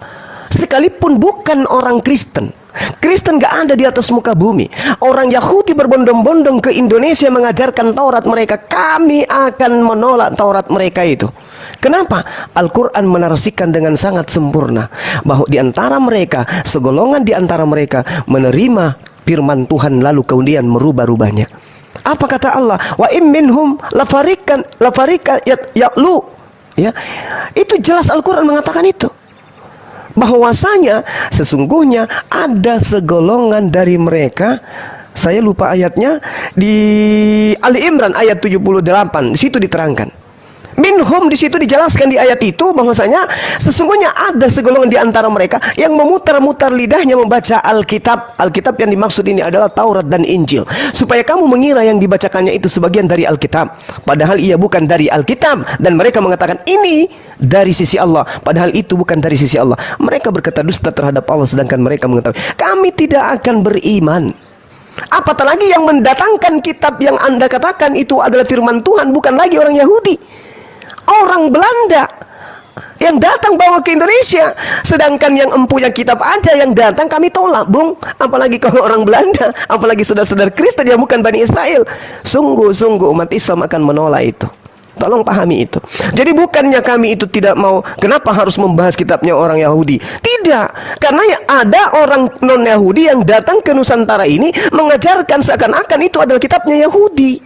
sekalipun bukan orang Kristen. Kristen gak ada di atas muka bumi. Orang Yahudi berbondong-bondong ke Indonesia mengajarkan Taurat mereka, kami akan menolak Taurat mereka itu. Kenapa? Al-Quran menarasikan dengan sangat sempurna bahwa di antara mereka, segolongan di antara mereka menerima firman Tuhan lalu kemudian merubah-rubahnya. Apa kata Allah? Wa im minhum lafarikan ya'lu. Ya, itu jelas Al-Quran mengatakan itu. Bahwasanya sesungguhnya ada segolongan dari mereka, saya lupa ayatnya, di Ali Imran ayat 78, di situ diterangkan. Minhum di situ dijelaskan di ayat itu bahwasanya sesungguhnya ada segolongan di antara mereka yang memutar-mutar lidahnya membaca Alkitab. Alkitab yang dimaksud ini adalah Taurat dan Injil, supaya kamu mengira yang dibacakannya itu sebagian dari Alkitab, padahal ia bukan dari Alkitab, dan mereka mengatakan ini dari sisi Allah, padahal itu bukan dari sisi Allah. Mereka berkata dusta terhadap Allah, sedangkan mereka mengetahui kami tidak akan beriman. Apatah lagi yang mendatangkan kitab yang Anda katakan itu adalah firman Tuhan, bukan lagi orang Yahudi, orang Belanda yang datang bawa ke Indonesia. Sedangkan yang empunya kitab aja yang datang kami tolak, Bung. Apalagi kalau orang Belanda, apalagi saudara-saudara Kristen yang bukan Bani Israel. Sungguh-sungguh umat Islam akan menolak itu. Tolong pahami itu. Jadi bukannya kami itu tidak mau, kenapa harus membahas kitabnya orang Yahudi? Tidak, karena ada orang non-Yahudi yang datang ke Nusantara ini mengajarkan seakan-akan itu adalah kitabnya Yahudi.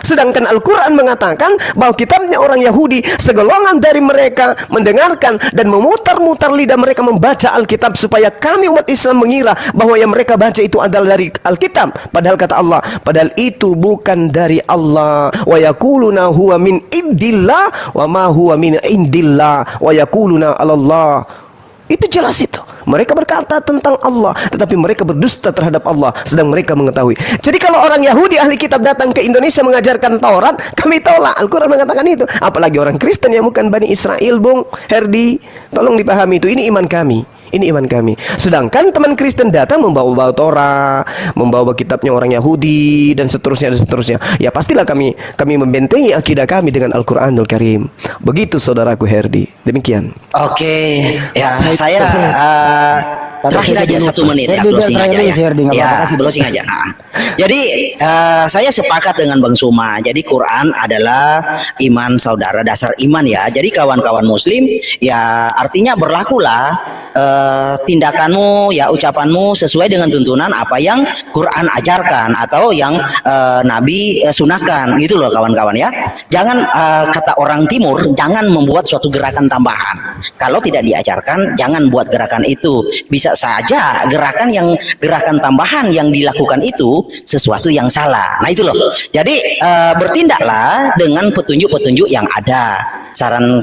Sedangkan Al-Quran mengatakan bahwa kitabnya orang Yahudi, segolongan dari mereka mendengarkan dan memutar-mutar lidah mereka membaca Alkitab, supaya kami umat Islam mengira bahwa yang mereka baca itu adalah dari Alkitab, padahal kata Allah, padahal itu bukan dari Allah. Wa yaquluna huwa min indillah wa ma huwa min indillah wa yaquluna 'alallah. Itu jelas itu. Mereka berkata tentang Allah, tetapi mereka berdusta terhadap Allah, sedang mereka mengetahui. Jadi kalau orang Yahudi ahli kitab datang ke Indonesia mengajarkan Taurat, kami tolak. Al-Quran mengatakan itu. Apalagi orang Kristen yang bukan Bani Israel, Bung Herdi. Tolong dipahami itu. Ini iman kami. Ini iman kami. Sedangkan teman Kristen datang membawa Torah, membawa kitabnya orang Yahudi, dan seterusnya dan seterusnya. Ya pastilah kami membentengi akidah kami dengan Al-Quranul Karim. Begitu saudaraku Herdi. Demikian. Oke, ya saya terakhir aja 1 menit ya, closing aja ya. Ya, closing aja. Nah, jadi saya sepakat dengan Bang Suma. Jadi Quran adalah iman saudara, dasar iman ya. Jadi kawan-kawan Muslim ya, artinya berlakulah tindakanmu ya, ucapanmu sesuai dengan tuntunan apa yang Quran ajarkan atau yang Nabi sunahkan, gitu loh kawan-kawan ya. Jangan kata orang Timur, jangan membuat suatu gerakan tambahan. Kalau tidak diajarkan, jangan buat gerakan itu. Bisa saja gerakan tambahan yang dilakukan itu sesuatu yang salah. Nah itu loh. Jadi bertindaklah dengan petunjuk-petunjuk yang ada. Saran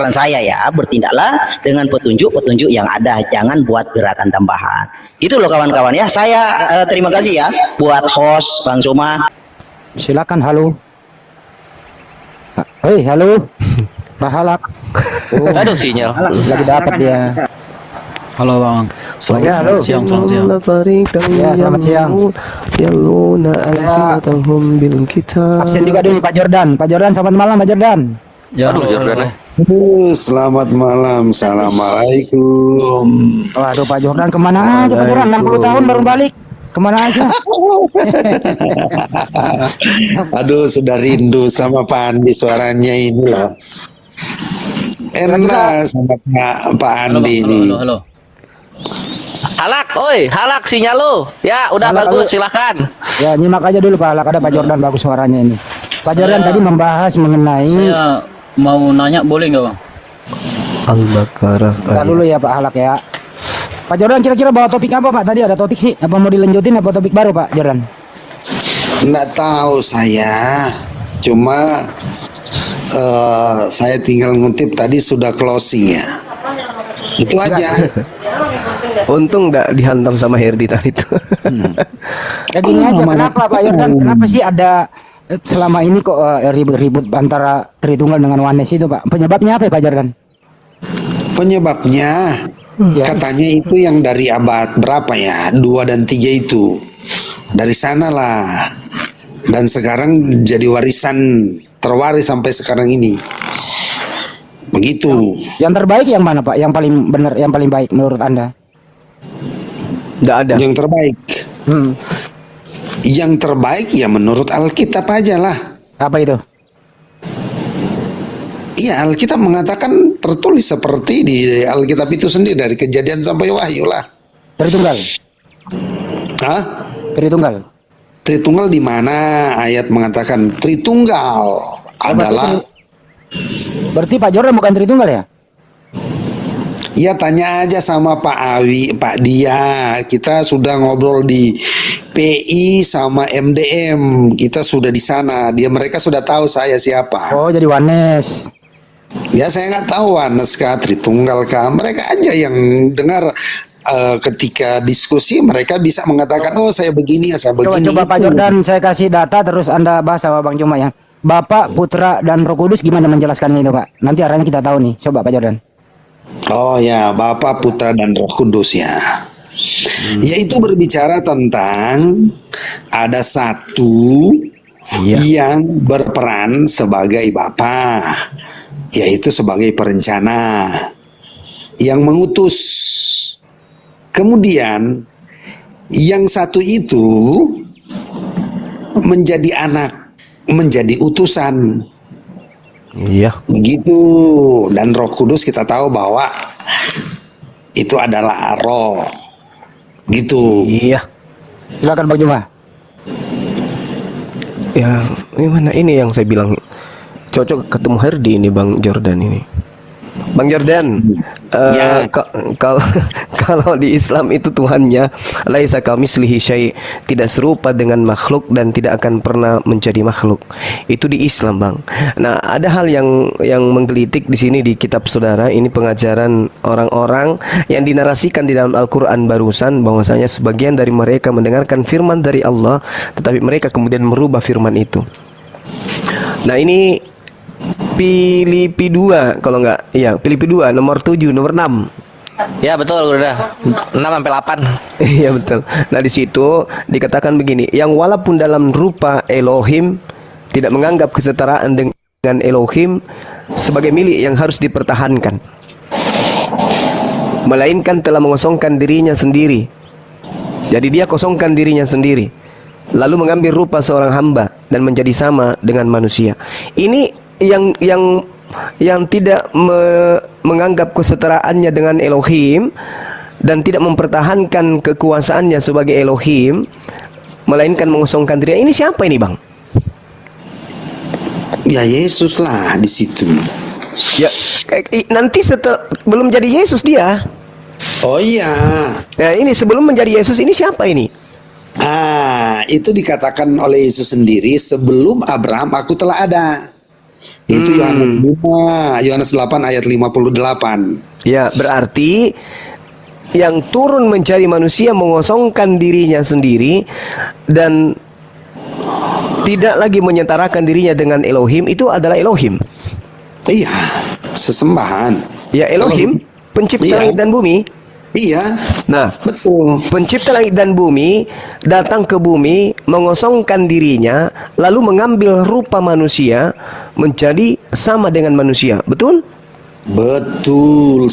saya ya, bertindaklah dengan petunjuk-petunjuk yang ada, jangan buat gerakan tambahan. Itu loh kawan-kawan ya. Saya terima kasih ya buat host Bang Suma. Silakan, halo. Hei, halo. Pak Halak. Oh, Aduh sinyal. lagi dapat dia. Halo Bang. Ya, halo. Siang, selamat siang. Ya, selamat siang. Yaluna alsinatahum bil kitab. Absen juga dulu Pak Jordan. Pak Jordan, selamat malam Pak Jordan. Ya, aduh Jordan. Selamat malam, assalamualaikum. Waduh Pak Jordan kemana aja Pak Jordan? 60 tahun baru balik. Kemana aja? Aduh, sudah rindu sama Pak Andi, suaranya ini loh. Enak sama Pak Andi ini. Halo. Halak, oi, halak sinyal lu. Ya, udah Halak, bagus, halo. silakan. Ya, nyimak aja dulu Pak Halak. Ada Pak Jordan bagus suaranya ini. Pak Jordan tadi membahas mengenai Saya mau nanya boleh nggak Bang? Al-Baqarah. Ntar dulu ya Pak Halak ya. Pak Jordan kira-kira bawa topik apa Pak? Tadi ada topik sih. Apa mau dilanjutin apa topik baru Pak Jordan? Nggak tahu saya, cuma saya tinggal ngutip tadi sudah closing ya. Itu aja. Untung nggak dihantam sama Herdi tadi itu. Ya gini aja, kenapa Pak Jordan? Kenapa sih ada selama ini kok ribut-ribut antara Tritunggal dengan Wanes itu Pak? Penyebabnya apa ya Pak Jordan? Penyebabnya Ya. katanya itu yang dari abad berapa ya? 2 dan 3 itu. Dari sanalah. Dan sekarang jadi warisan terwaris sampai sekarang ini. Begitu. Yang terbaik yang mana Pak? Yang paling benar, yang paling baik menurut Anda? Nggak ada. Yang terbaik. Hmm. Yang terbaik ya menurut Alkitab aja lah. Apa itu? Iya, Alkitab mengatakan tertulis seperti di Alkitab itu sendiri dari Kejadian sampai Wahyu lah. Tritunggal. Hah? Tritunggal. Tritunggal di mana ayat mengatakan Tritunggal adalah Berarti Pak Jordan bukan Tritunggal ya? ya tanya aja sama Pak Awi, Pak Dia. Kita sudah ngobrol di PI sama MDM. Kita sudah di sana. Mereka sudah tahu saya siapa. Oh, jadi Wanes. Ya saya nggak tahu Wanes kah, Tritunggal kah. Mereka aja yang dengar ketika diskusi mereka bisa mengatakan oh saya begini ya saya begini. Coba Pak itu. Jordan saya kasih data terus Anda bahas sama Bang Cuma ya. Bapak, Putra, dan Roh Kudus gimana menjelaskannya itu Pak? Nanti arahnya kita tahu nih. Coba Pak Jordan. Oh ya, Bapa, Putra, dan Roh Kudus ya. Yaitu berbicara tentang ada satu yang berperan sebagai Bapa, yaitu sebagai perencana yang mengutus. Kemudian yang satu itu menjadi anak, menjadi utusan. Iya. Begitu. Dan Roh Kudus kita tahu bahwa itu adalah roh. Gitu. Iya. Silakan Bang Cuma. Ya, gimana ini yang saya bilang cocok ketemu Herdi ini Bang Jordan ini. Bang Jordan, Ya. kalau di Islam itu Tuhannya laisa kamitslihi syai', tidak serupa dengan makhluk dan tidak akan pernah menjadi makhluk. Itu di Islam, Bang. Nah, ada hal yang menggelitik di sini di kitab saudara, ini pengajaran orang-orang yang dinarasikan di dalam Al-Qur'an barusan bahwasanya sebagian dari mereka mendengarkan firman dari Allah, tetapi mereka kemudian merubah firman itu. Nah, ini Filipi 2 kalau enggak, iya Filipi 2 nomor 7 nomor 6. Ya betul udah 6 sampai 8. Iya betul. Nah di situ dikatakan begini, yang walaupun dalam rupa Elohim tidak menganggap kesetaraan dengan Elohim sebagai milik yang harus dipertahankan, melainkan telah mengosongkan dirinya sendiri. Jadi dia kosongkan dirinya sendiri, lalu mengambil rupa seorang hamba dan menjadi sama dengan manusia. Ini yang tidak menganggap kesetaraannya dengan Elohim dan tidak mempertahankan kekuasaannya sebagai Elohim, melainkan mengosongkan dirinya. Ini siapa ini, Bang? Ya Yesus lah di situ. Ya, nanti setelah belum jadi Yesus dia. Oh iya. Nah, ini sebelum menjadi Yesus ini siapa ini? Itu dikatakan oleh Yesus sendiri, sebelum Abraham aku telah ada. Itu Yohanes 5, Yohanes 8 ayat 58. Ya, berarti yang turun menjadi manusia mengosongkan dirinya sendiri dan tidak lagi menyetarakan dirinya dengan Elohim, itu adalah Elohim. Iya, sesembahan. Ya, Elohim, pencipta Iya. langit dan bumi. Iya, Nah, betul. pencipta langit dan bumi datang ke bumi, mengosongkan dirinya, lalu mengambil rupa manusia menjadi sama dengan manusia. Betul? Betul.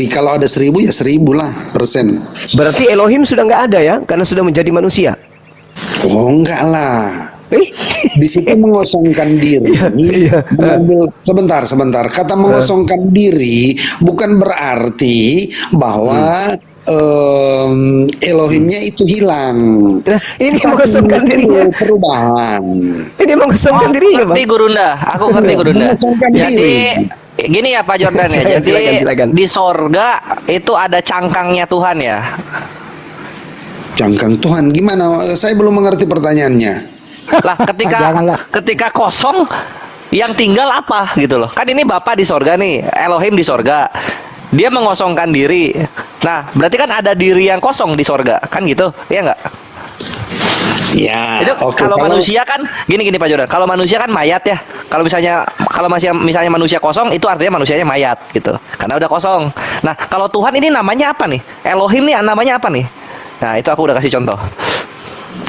Kalau ada 1000 ya 1000 lah persen. Berarti Elohim sudah nggak ada ya, karena sudah menjadi manusia. Oh enggak lah. Eh? Di situ mengosongkan diri. Iya. Sebentar. Kata mengosongkan diri bukan berarti bahwa Elohimnya itu hilang. Nah, ini mengosongkan dirinya. Perubahan. Ini mengosongkan dirinya, Bang. Ngerti Gurunda, aku ngerti Gurunda. Mengosongkan Jadi diri. gini ya Pak Jordan ya. Jadi Silakan. di sorga itu ada cangkangnya Tuhan ya. Cangkang Tuhan gimana? Saya belum mengerti pertanyaannya. Lah Janganlah. ketika kosong yang tinggal apa gitu loh. Kan ini Bapa di sorga nih, Elohim di sorga. Dia mengosongkan diri. Nah, berarti kan ada diri yang kosong di sorga, kan gitu? Iya nggak? Ya, Itu oke. kalau manusia kan gini Pak Jordan. Kalau manusia kan mayat ya. Kalau misalnya manusia kosong itu artinya manusianya mayat gitu. Karena udah kosong. Nah, kalau Tuhan ini namanya apa nih? Elohim nih namanya apa nih? Nah, itu aku udah kasih contoh.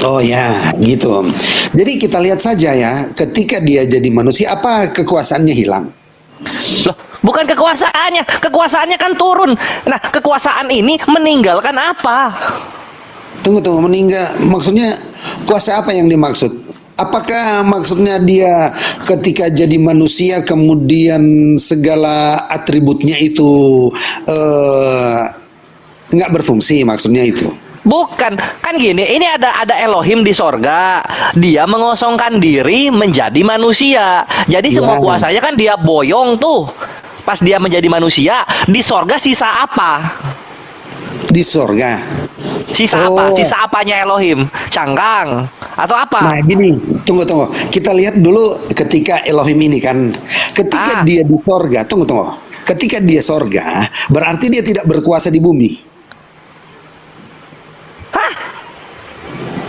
Oh ya, gitu. Jadi kita lihat saja ya, ketika dia jadi manusia, apa kekuasaannya hilang? Loh, bukan kekuasaannya kan turun. Nah, kekuasaan ini meninggalkan apa? Tunggu, meninggal. Maksudnya kuasa apa yang dimaksud? Apakah maksudnya dia ketika jadi manusia kemudian segala atributnya itu nggak berfungsi? Maksudnya itu? Bukan, kan gini, ini ada Elohim di sorga. Dia mengosongkan diri menjadi manusia. Jadi semua kuasanya kan dia boyong tuh. Pas dia menjadi manusia, di sorga sisa apa? Di sorga. Sisa apa? Sisa apanya Elohim? Cangkang atau apa? Nah gini, tunggu. Kita lihat dulu ketika Elohim ini kan, ketika dia di sorga, tunggu. Ketika dia sorga, berarti dia tidak berkuasa di bumi.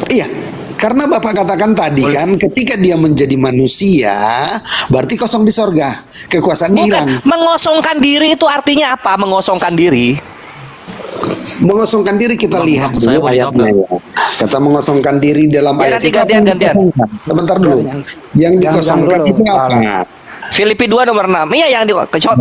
Iya, karena Bapak katakan tadi kan, ketika dia menjadi manusia, berarti kosong di sorga, kekuasaan hilang. Mengosongkan diri itu artinya apa? Mengosongkan diri. Mengosongkan diri kita lihat saya dulu mau ayatnya ya. Kata mengosongkan diri dalam Ya, ayat nanti itu apa gantian. yang dikosongkan? Sebentar dulu. Yang dikosongkan dulu. itu apa? Filipi 2 nomor 6. Iya yang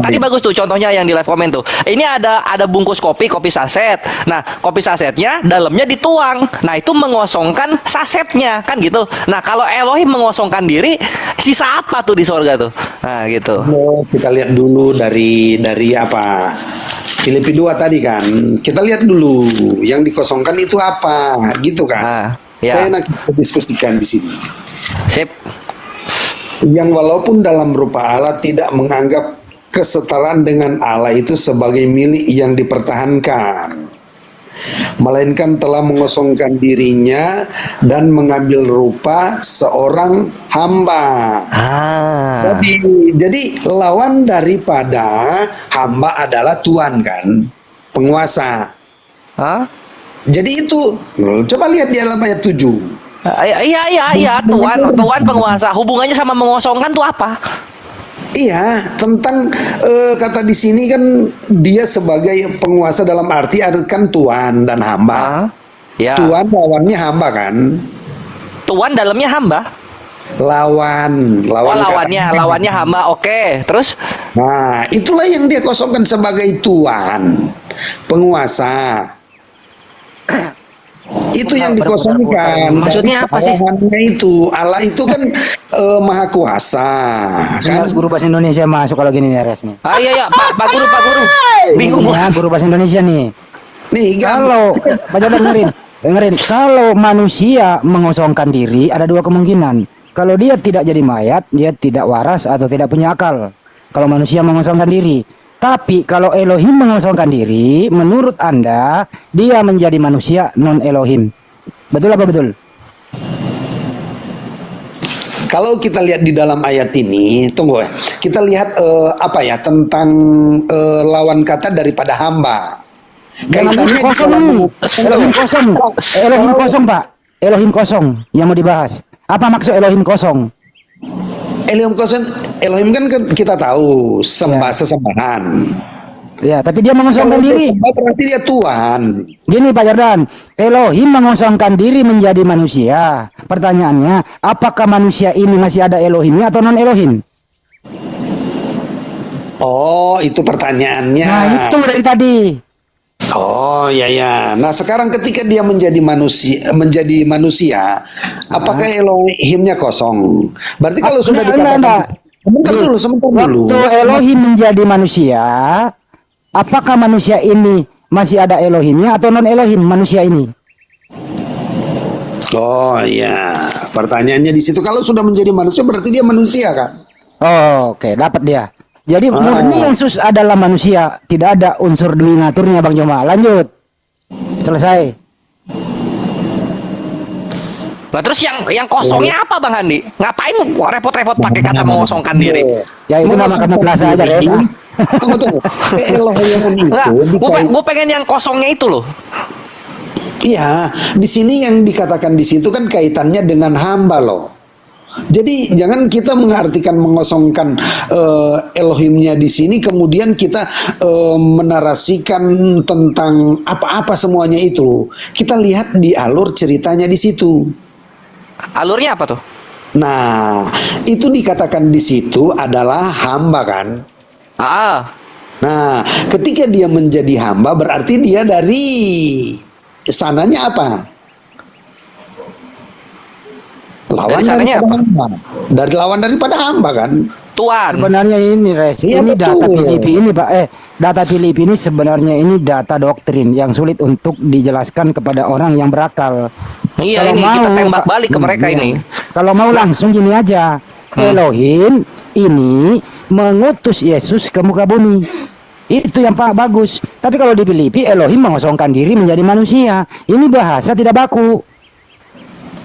tadi bagus tuh contohnya yang di live comment tuh. Ini ada bungkus kopi saset. Nah, kopi sasetnya dalamnya dituang. Nah, itu mengosongkan sasetnya kan gitu. Nah, kalau Elohim mengosongkan diri, sisa apa tuh di sorga tuh? Nah, gitu. Kita lihat dulu dari apa? Filipi 2 tadi kan. Kita lihat dulu yang dikosongkan itu apa, gitu kan? Nah, ya. Saya nak kita diskusikan di sini. Sip. Yang walaupun dalam rupa Allah tidak menganggap kesetaraan dengan Allah itu sebagai milik yang dipertahankan, melainkan telah mengosongkan dirinya dan mengambil rupa seorang hamba. Jadi lawan daripada hamba adalah Tuhan kan, penguasa. Jadi itu, coba lihat di dalam ayat 7. Iya, Tuhan penguasa. Hubungannya sama mengosongkan tuh apa? Iya, tentang kata di sini kan dia sebagai penguasa dalam arti kan Tuhan dan hamba. Ya. Tuhan lawannya hamba kan? Tuhan dalamnya hamba. Lawannya hamba. Oke, terus? Nah, itulah yang dia kosongkan sebagai Tuhan, penguasa. Itu yang dikosongkan. Maksudnya apa sih? Allah itu kan maha kuasa. Kan? Harus guru bahasa Indonesia masuk kalau gini nih resnya. Iya, Pak Guru. Bingung Ya, guru bahasa Indonesia nih. Nih, Kalau baca dengerin. Kalau manusia mengosongkan diri ada dua kemungkinan. Kalau dia tidak jadi mayat, dia tidak waras atau tidak punya akal. Kalau manusia mengosongkan diri. Tapi kalau Elohim mengosongkan diri, menurut Anda, dia menjadi manusia non Elohim. Betul apa betul? Kalau kita lihat di dalam ayat ini, tunggu ya. Kita lihat apa ya tentang lawan kata daripada hamba. Kaitannya di Kosong dalam- nih. Elohim kosong. Elohim kosong, Pak. Elohim kosong yang mau dibahas. Apa maksud Elohim kosong? Elohim kosong, Elohim kan kita tahu sembah sesembahan. Ya, tapi dia mengosongkan Kalau diri. sembah berarti dia Tuhan. Gini Pak Jordan, Elohim mengosongkan diri menjadi manusia. Pertanyaannya, apakah manusia ini masih ada Elohimnya atau non Elohim? Oh, itu pertanyaannya. Nah, itu dari tadi. Oh, ya ya. Nah, sekarang ketika dia menjadi manusia, apakah Elohimnya kosong? Berarti kalau sudah Enggak. sebentar dulu. Waktu Elohim menjadi manusia, apakah manusia ini masih ada Elohimnya atau non Elohim manusia ini? Oh, ya. Pertanyaannya di situ. Kalau sudah menjadi manusia berarti dia manusia kan? Oh, oke, dapat dia. Jadi murni Yesus adalah manusia, tidak ada unsur dominaturnya Bang Joma. Lanjut. Selesai. Nah terus yang kosongnya apa Bang Handi? Ngapain repot-repot pakai kata mengosongkan diri? Ya itu nama karena plaza aja guys. Tunggu. Elohim Enggak, itu gue pengen yang kosongnya itu loh. Iya, di sini yang dikatakan di situ kan kaitannya dengan hamba loh. Jadi jangan kita mengartikan mengosongkan Elohimnya di sini kemudian kita menarasikan tentang apa-apa semuanya itu. Kita lihat di alur ceritanya di situ. Alurnya apa tuh? Nah, itu dikatakan di situ adalah hamba kan. Ah, Nah, ketika dia menjadi hamba berarti dia dari sananya apa? Lawan Dari sananya daripada apa? hamba. Dari lawan daripada hamba kan? Tuan. Sebenarnya ini Res, Iya, ini data betul. Filipi ini Pak. Data Filipi ini sebenarnya ini data doktrin yang sulit untuk dijelaskan kepada orang yang berakal. Iya Kalau ini kita mau, tembak Pak, balik ke mereka iya. ini. Kalau mau langsung gini aja, Elohim ini mengutus Yesus ke muka bumi. Itu yang Pak bagus. Tapi kalau di Filipi Elohim mengosongkan diri menjadi manusia. Ini bahasa tidak baku.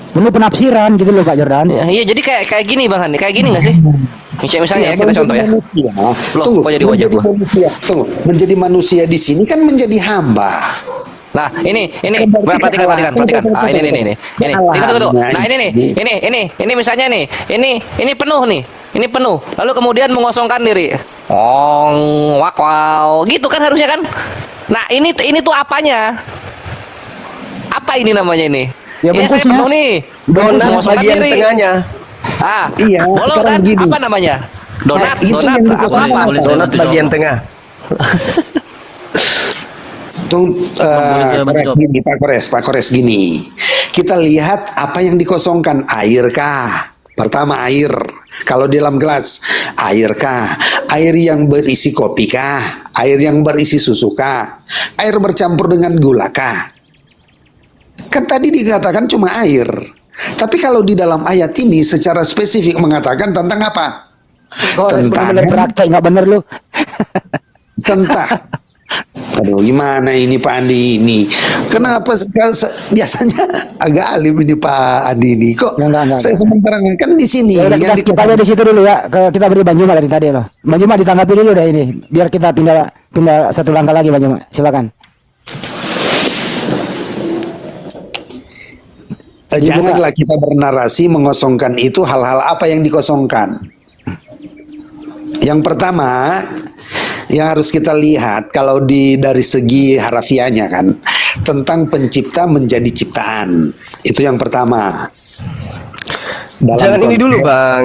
Ini penafsiran gitu loh Pak Jordan. Ya, iya jadi kayak gini Bang Handi, kayak gini nggak sih? Misalnya ya, kita menjadi contoh ya. manusia. Loh, Tunggu, kok jadi wajah menjadi gua? manusia. Tunggu, menjadi manusia di sini kan menjadi hamba. Nah, ini Berarti perhatikan. Ah, ini. Tunggu. Kesalahannya Nah, ini misalnya nih. Ini penuh nih. Ini penuh. Lalu kemudian mengosongkan diri. Wow. Gitu kan harusnya kan? Nah, ini tuh apanya? Apa ini namanya ini? Ya, Ini saya bungkusnya. penuh nih. Donat Mengosongkan bagian diri. tengahnya. Ah, Iya, bolong sekarang kan? gini. Apa namanya? Donat, Itu donat yang apa? Donat bagian tengah. Pak Kores gini. Kita lihat apa yang dikosongkan, air kah? Pertama air. Kalau di dalam gelas, air kah? Air yang berisi kopi kah? Air yang berisi susu kah? Air bercampur dengan gula kah? Kan tadi dikatakan cuma air. Tapi kalau di dalam ayat ini secara spesifik mengatakan tentang apa? Kok bener-bener praktek nggak bener lu? Tentang aduh gimana ini Pak Andi ini kenapa biasanya agak alim ini Pak Andi ini kok Enggak. saya sementara kan di sini Ya udah kita yang skip aja di situ dulu ya. Kita beri Bang Juma dari tadi loh. Bang Juma ditanggapi dulu deh ini. Biar kita pindah satu langkah lagi Bang Juma. Silakan. janganlah kita bernarasi mengosongkan itu hal-hal apa yang dikosongkan. Yang pertama yang harus kita lihat kalau dari segi harafiahnya kan tentang pencipta menjadi ciptaan. Itu yang pertama. Dalam Jangan ini konteks- dulu Bang,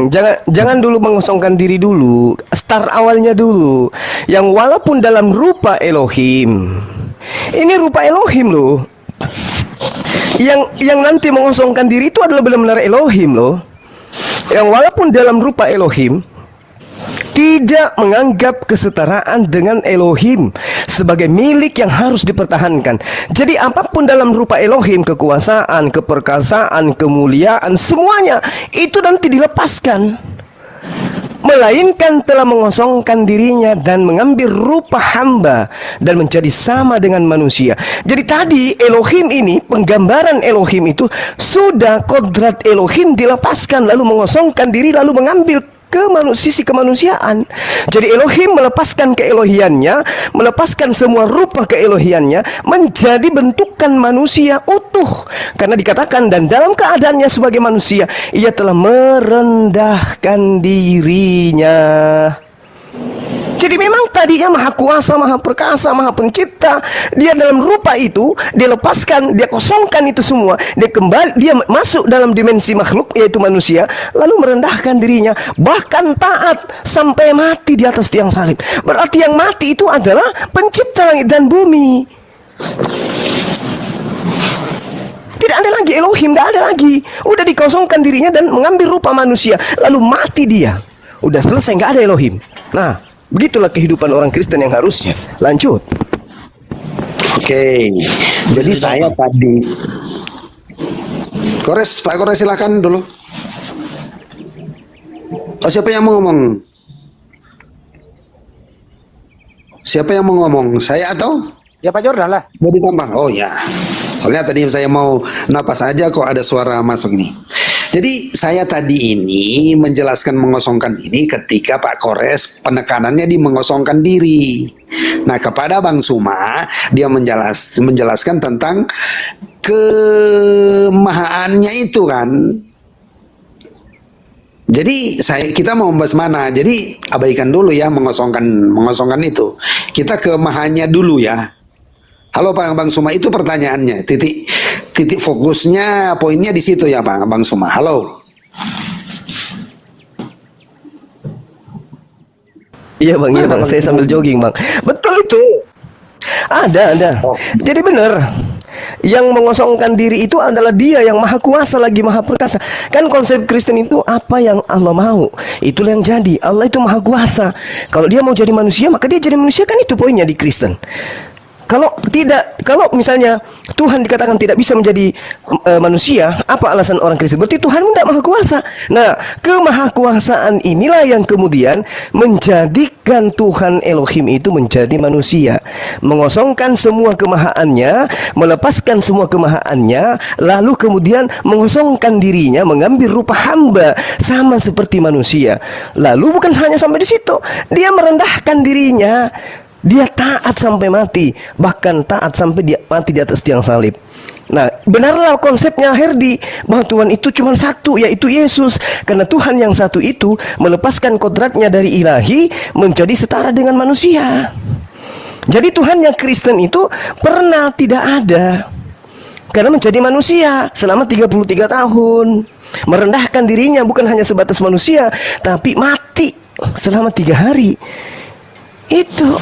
jangan dulu mengosongkan diri dulu. Start awalnya dulu. Yang walaupun dalam rupa Elohim. Ini rupa Elohim loh. Yang nanti mengosongkan diri itu adalah benar-benar Elohim loh. Yang walaupun dalam rupa Elohim tidak menganggap kesetaraan dengan Elohim sebagai milik yang harus dipertahankan. Jadi apapun dalam rupa Elohim, kekuasaan, keperkasaan, kemuliaan, semuanya itu nanti dilepaskan. melainkan telah mengosongkan dirinya dan mengambil rupa hamba dan menjadi sama dengan manusia. Jadi tadi Elohim ini, penggambaran Elohim itu sudah kodrat Elohim dilepaskan, lalu mengosongkan diri, lalu mengambil sisi kemanusiaan. Jadi Elohim melepaskan keelohiannya, melepaskan semua rupa keelohiannya, menjadi bentukan manusia utuh. Karena dikatakan, dan dalam keadaannya sebagai manusia, ia telah merendahkan dirinya. Jadi memang tadinya maha kuasa, maha perkasa, maha pencipta. Dia dalam rupa itu, dia lepaskan, dia kosongkan itu semua. Dia masuk dalam dimensi makhluk, yaitu manusia, lalu merendahkan dirinya, bahkan taat sampai mati di atas tiang salib. Berarti yang mati itu adalah pencipta langit dan bumi. Tidak ada lagi Elohim, tidak ada lagi. Udah dikosongkan dirinya dan mengambil rupa manusia, lalu mati dia. Udah selesai, nggak ada Elohim. Nah, begitulah kehidupan orang Kristen yang harusnya. Lanjut. Oke. Jadi saya tadi Pak Kores silakan dulu. Oh, siapa yang mau ngomong? Siapa yang mau ngomong? Saya atau? Ya Pak Jordan lah. Mau ditambah? Oh ya. Soalnya tadi saya mau napas aja kok ada suara masuk ini. Jadi saya tadi ini menjelaskan mengosongkan ini ketika Pak Kores penekanannya di mengosongkan diri. Nah, kepada Bang Suma dia menjelaskan tentang kemahaannya itu kan. Jadi kita mau membahas mana? Jadi abaikan dulu ya mengosongkan itu. Kita ke mahannya dulu ya. Halo Bang Suma, itu pertanyaannya. Titik fokusnya, poinnya di situ ya Bang Suma. Halo. Iya Bang, saya sambil jogging Bang. Betul tuh. Ada. Jadi benar. Yang mengosongkan diri itu adalah dia yang maha kuasa lagi maha perkasa. Kan konsep Kristen itu apa yang Allah mau, itulah yang jadi. Allah itu maha kuasa. Kalau dia mau jadi manusia, maka dia jadi manusia, kan itu poinnya di Kristen. Kalau misalnya Tuhan dikatakan tidak bisa menjadi manusia, apa alasan orang Kristen? Berarti Tuhan tidak maha kuasa. Nah, kemahakuasaan inilah yang kemudian menjadikan Tuhan Elohim itu menjadi manusia, mengosongkan semua kemahaannya, melepaskan semua kemahaannya, lalu kemudian mengosongkan dirinya, mengambil rupa hamba sama seperti manusia. Lalu bukan hanya sampai di situ, dia merendahkan dirinya. Dia taat sampai mati, bahkan taat sampai dia mati di atas tiang salib. Nah, benarlah konsepnya Herdi, bahwa Tuhan itu cuma satu, yaitu Yesus. Karena Tuhan yang satu itu melepaskan kodratnya dari ilahi menjadi setara dengan manusia. Jadi Tuhan yang Kristen itu pernah tidak ada, karena menjadi manusia selama 33 tahun. Merendahkan dirinya bukan hanya sebatas manusia, tapi mati selama 3 hari. Itu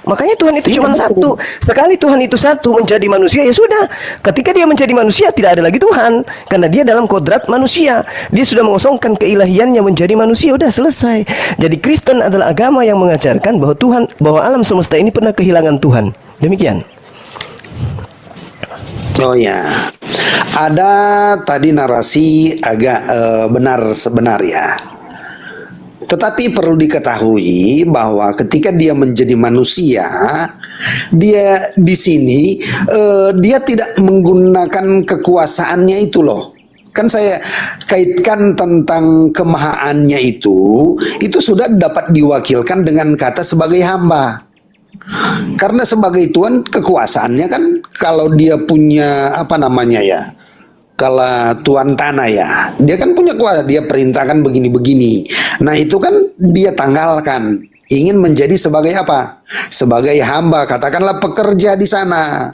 makanya Tuhan itu cuma satu. Sekali Tuhan itu satu menjadi manusia, ya sudah. Ketika dia menjadi manusia, tidak ada lagi Tuhan, karena dia dalam kodrat manusia. Dia sudah mengosongkan keilahiannya menjadi manusia, udah selesai. Jadi Kristen adalah agama yang mengajarkan bahwa alam semesta ini pernah kehilangan Tuhan. Demikian. Oh ya, ada tadi narasi agak benar sebenar ya. Tetapi perlu diketahui bahwa ketika dia menjadi manusia, dia di sini dia tidak menggunakan kekuasaannya itu loh. Kan saya kaitkan tentang kemahaannya itu sudah dapat diwakilkan dengan kata sebagai hamba. Karena sebagai Tuhan kekuasaannya kan, kalau dia punya apa namanya ya, kalau tuan tanah ya, dia kan punya kuasa, dia perintahkan begini-begini. Nah itu kan dia tanggalkan, ingin menjadi sebagai apa? Sebagai hamba, katakanlah pekerja di sana.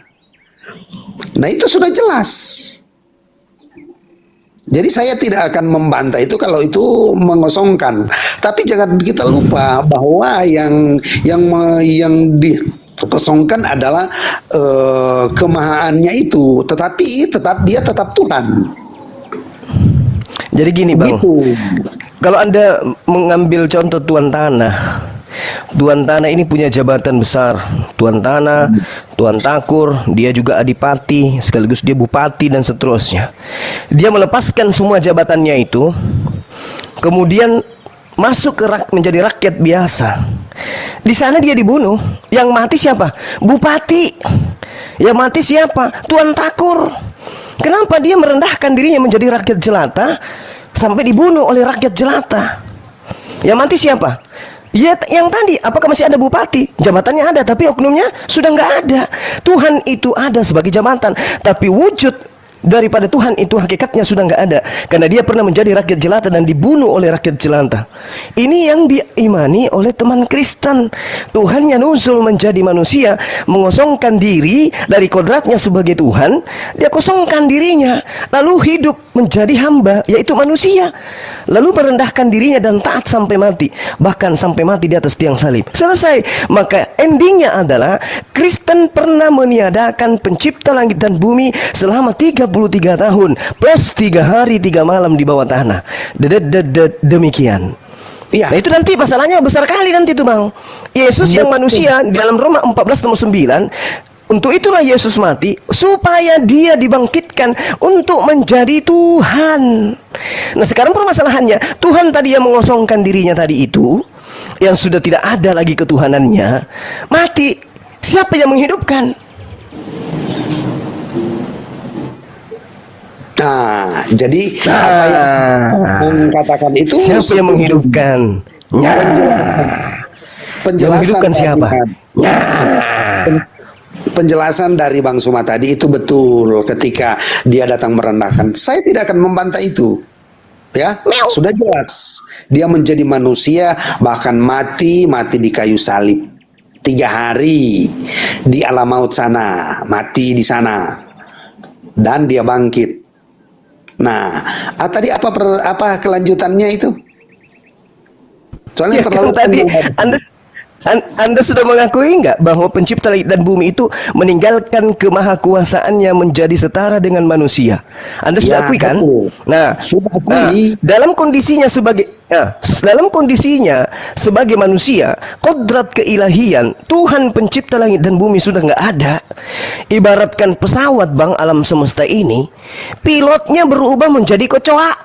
Nah itu sudah jelas. Jadi saya tidak akan membantah itu kalau itu mengosongkan. Tapi jangan kita lupa bahwa yang dikosongkan adalah kemahaannya itu, tetapi dia tetap Tuhan. Jadi gini Bang, kalau Anda mengambil contoh tuan tanah ini punya jabatan besar. Tuan tanah, tuan takur, dia juga adipati, sekaligus dia bupati dan seterusnya. Dia melepaskan semua jabatannya itu, kemudian masuk menjadi rakyat biasa. Di sana dia dibunuh. Yang mati siapa? Bupati. Yang mati siapa? Tuan Takur. Kenapa dia merendahkan dirinya menjadi rakyat jelata sampai dibunuh oleh rakyat jelata? Yang mati siapa? Ya, yang tadi, apakah masih ada bupati? Jabatannya ada, tapi oknumnya sudah nggak ada. Tuhan itu ada sebagai jabatan, tapi wujud daripada Tuhan itu hakikatnya sudah nggak ada, karena dia pernah menjadi rakyat jelata dan dibunuh oleh rakyat jelata. Ini yang diimani oleh teman Kristen. Tuhannya nuzul menjadi manusia, mengosongkan diri dari kodratnya sebagai Tuhan. Dia kosongkan dirinya, lalu hidup menjadi hamba, yaitu manusia, lalu merendahkan dirinya dan taat sampai mati, bahkan sampai mati di atas tiang salib. Selesai. Maka endingnya adalah Kristen pernah meniadakan pencipta langit dan bumi selama 33 tahun plus 3 hari 3 malam di bawah tanah. Demikian. Iya. Nah itu nanti masalahnya besar kali nanti tuh Bang. Yesus yang manusia di dalam Roma 14 nomor 9, untuk itulah Yesus mati, supaya dia dibangkitkan untuk menjadi Tuhan. Nah sekarang permasalahannya, Tuhan tadi yang mengosongkan dirinya tadi itu, yang sudah tidak ada lagi ketuhanannya, mati. Siapa yang menghidupkan? Nah, jadi apa yang mengatakan itu siapa yang menghidupkan? Penjelasan menghidupkan siapa? Penjelasan dari Bang Suma tadi itu betul ketika dia datang merendahkan. Saya tidak akan membantah itu. Ya, sudah jelas. Dia menjadi manusia, bahkan mati di kayu salib. 3 hari di alam maut sana, mati di sana. Dan dia bangkit. Nah, tadi apa kelanjutannya itu? Soalnya Ya, terlalu kan tadi Anda sudah mengakui nggak bahwa pencipta langit dan bumi itu meninggalkan kemahakuasaannya menjadi setara dengan manusia? Anda sudah Ya, akui kan? betul. Nah, Sudah akui. dalam kondisinya sebagai manusia, kodrat keilahian Tuhan pencipta langit dan bumi sudah nggak ada. Ibaratkan pesawat Bang, alam semesta ini, pilotnya berubah menjadi kecoa.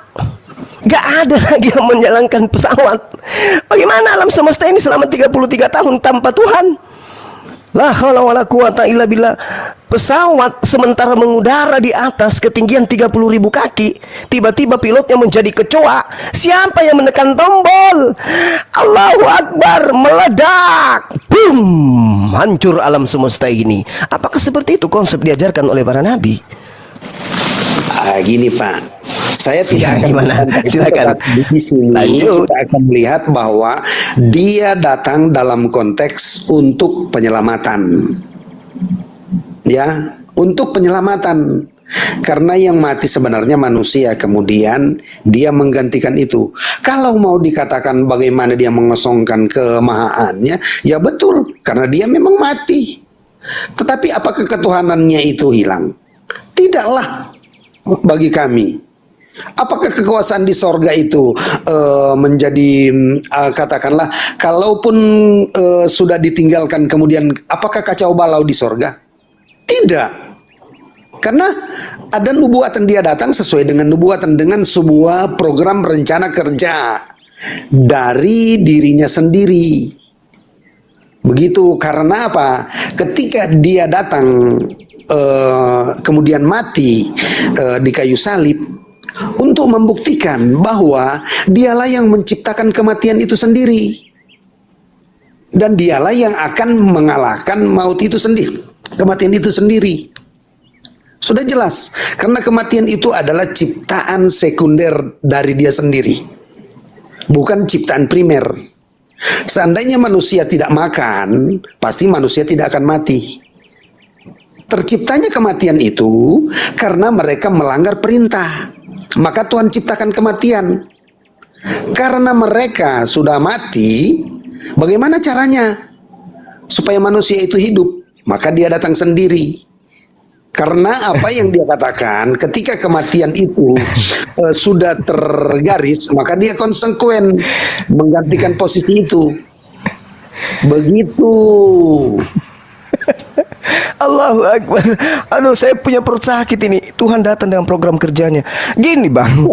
Gak ada lagi yang menjalankan pesawat. Bagaimana alam semesta ini selama 33 tahun tanpa Tuhan? La haula wala quwata illa billah. Pesawat sementara mengudara di atas ketinggian 30.000 kaki, tiba-tiba pilotnya menjadi kecoa. Siapa yang menekan tombol? Allahu Akbar, meledak. Boom, hancur alam semesta ini. Apakah seperti itu konsep diajarkan oleh para nabi? Gini Pak, saya tidak akan gimana? Silakan. Di sini Lanjut. kita akan melihat bahwa dia datang dalam konteks untuk penyelamatan, ya, untuk penyelamatan. Karena yang mati sebenarnya manusia, kemudian dia menggantikan itu. Kalau mau dikatakan bagaimana dia mengosongkan kemahaannya, ya betul, karena dia memang mati. Tetapi apakah ketuhanannya itu hilang? Tidaklah. Bagi kami, apakah kekuasaan di sorga itu menjadi katakanlah, kalaupun sudah ditinggalkan kemudian apakah kacau balau di sorga? Tidak, karena ada nubuatan, dia datang sesuai dengan nubuatan, dengan sebuah program rencana kerja dari dirinya sendiri. Begitu, karena apa? Ketika dia datang kemudian mati di kayu salib untuk membuktikan bahwa dialah yang menciptakan kematian itu sendiri, dan dialah yang akan mengalahkan maut itu sendiri, kematian itu sendiri. Sudah jelas, karena kematian itu adalah ciptaan sekunder dari dia sendiri, bukan ciptaan primer. Seandainya manusia tidak makan, pasti manusia tidak akan mati. Terciptanya kematian itu karena mereka melanggar perintah. Maka Tuhan ciptakan kematian. Karena mereka sudah mati, bagaimana caranya supaya manusia itu hidup? Maka dia datang sendiri. Karena apa yang dia katakan, ketika kematian itu sudah tergaris, maka dia konsekuen menggantikan posisi itu. Begitu. Allahu Akbar. Aduh, saya punya perut sakit ini. Tuhan datang dengan program kerjanya. Gini Bang,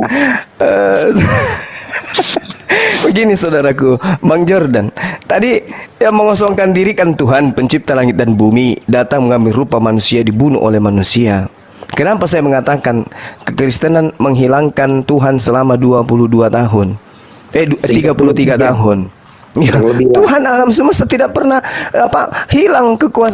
Begini saudaraku, Bang Jordan, tadi yang mengosongkan diri kan Tuhan pencipta langit dan bumi, datang mengambil rupa manusia, dibunuh oleh manusia. Kenapa saya mengatakan kekristenan menghilangkan Tuhan selama 22 tahun? 33 tahun. Ya, Tuhan alam semesta tidak pernah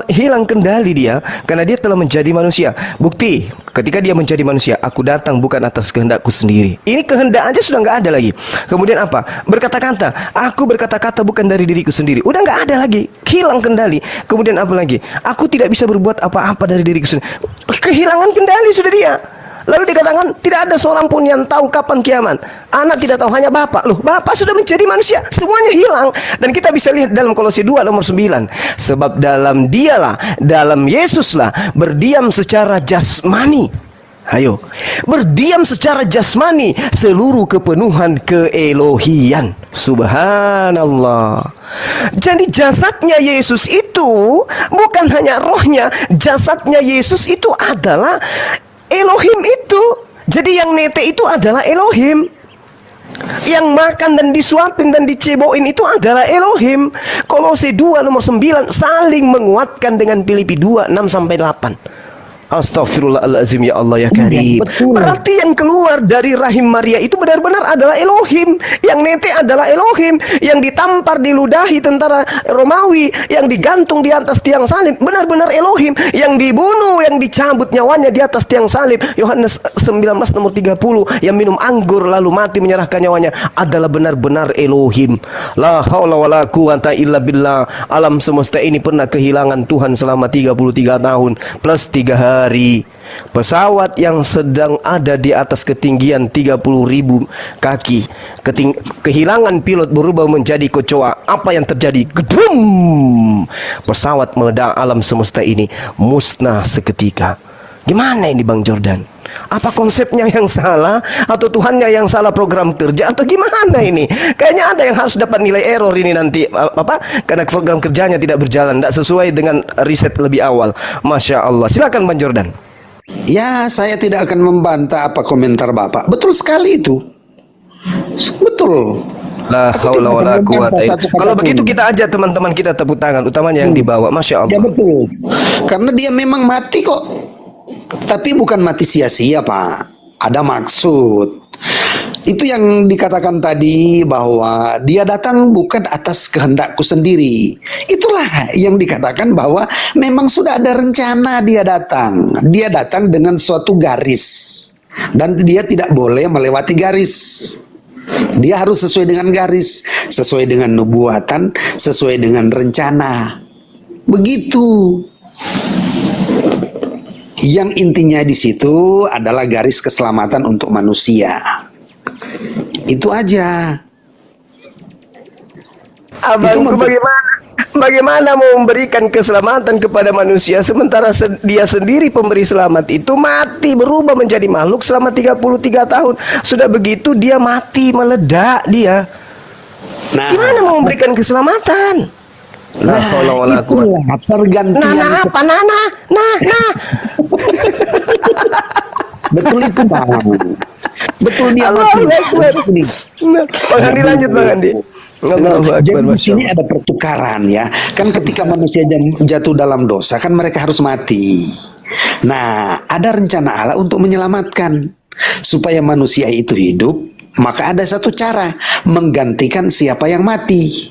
hilang kendali dia karena dia telah menjadi manusia. Bukti, ketika dia menjadi manusia, aku datang bukan atas kehendakku sendiri. Ini kehendak aja sudah nggak ada lagi. Kemudian apa? Berkata-kata, aku berkata-kata bukan dari diriku sendiri. Udah nggak ada lagi, hilang kendali. Kemudian apa lagi? Aku tidak bisa berbuat apa-apa dari diriku sendiri. Kehilangan kendali sudah dia. Lalu dikatakan tidak ada seorang pun yang tahu kapan kiamat. Anak tidak tahu, hanya Bapak. Loh, Bapak sudah menjadi manusia, semuanya hilang. Dan kita bisa lihat dalam Kolose 2 nomor 9. Sebab dalam dialah, dalam Yesuslah berdiam secara jasmani. Ayo, berdiam secara jasmani seluruh kepenuhan keelohian. Subhanallah. Jadi jasadnya Yesus itu bukan hanya rohnya, jasadnya Yesus itu adalah Elohim itu. Jadi yang nete itu adalah Elohim. Yang makan dan disuapin dan diceboin itu adalah Elohim. Kolose 2 nomor 9 saling menguatkan dengan Filipi 2 6 sampai 8. Astaghfirullahaladzim, ya Allah ya Karim. Berarti yang keluar dari rahim Maria itu benar-benar adalah Elohim. Yang nete adalah Elohim. Yang ditampar diludahi tentara Romawi, yang digantung di atas tiang salib, benar-benar Elohim. Yang dibunuh, yang dicabut nyawanya di atas tiang salib, Yohanes 19 nomor 30, yang minum anggur lalu mati menyerahkan nyawanya, adalah benar-benar Elohim. La haula wala quwata illa billah. Alam semesta ini pernah kehilangan Tuhan selama 33 tahun plus 3 hari. Pesawat yang sedang ada di atas ketinggian 30.000 kaki, kehilangan pilot berubah menjadi kecoa. Apa yang terjadi? Gedum! Pesawat meledak, alam semesta ini musnah seketika. Gimana ini Bang Jordan? Apa konsepnya yang salah? Atau Tuhannya yang salah program kerja? Atau gimana ini? Kayaknya ada yang harus dapat nilai error ini nanti. Karena program kerjanya tidak berjalan, tidak sesuai dengan riset lebih awal. Masya Allah. Silakan Bang Jordan. Ya, saya tidak akan membantah apa komentar Bapak. Betul sekali itu. Betul. La haula wala quwata illa billah. Kalau begitu kita ajak teman-teman kita tepuk tangan, utamanya yang dibawa. Masya Allah. Ya betul. Karena dia memang mati kok. Tapi bukan mati sia-sia, Pak. Ada maksud. Itu yang dikatakan tadi bahwa dia datang bukan atas kehendakku sendiri. Itulah yang dikatakan bahwa memang sudah ada rencana dia datang. Dia datang dengan suatu garis. Dan dia tidak boleh melewati garis. Dia harus sesuai dengan garis, sesuai dengan nubuatan, sesuai dengan rencana. Begitu. Yang intinya di situ adalah garis keselamatan untuk manusia. Itu aja. Abang, bagaimana mau memberikan keselamatan kepada manusia sementara dia sendiri pemberi selamat itu mati berubah menjadi makhluk selama 33 tahun. Sudah begitu dia mati meledak dia. Nah, gimana mau memberikan keselamatan? Nah, itulah pergantian. Nah. Betul itu, Bang. Betul dia. Bang Andi lanjut, Bang Andi. Jadi di sini ada pertukaran ya. Kan ketika manusia jatuh dalam dosa kan mereka harus mati. Nah, ada rencana Allah untuk menyelamatkan supaya manusia itu hidup. Maka ada satu cara menggantikan siapa yang mati.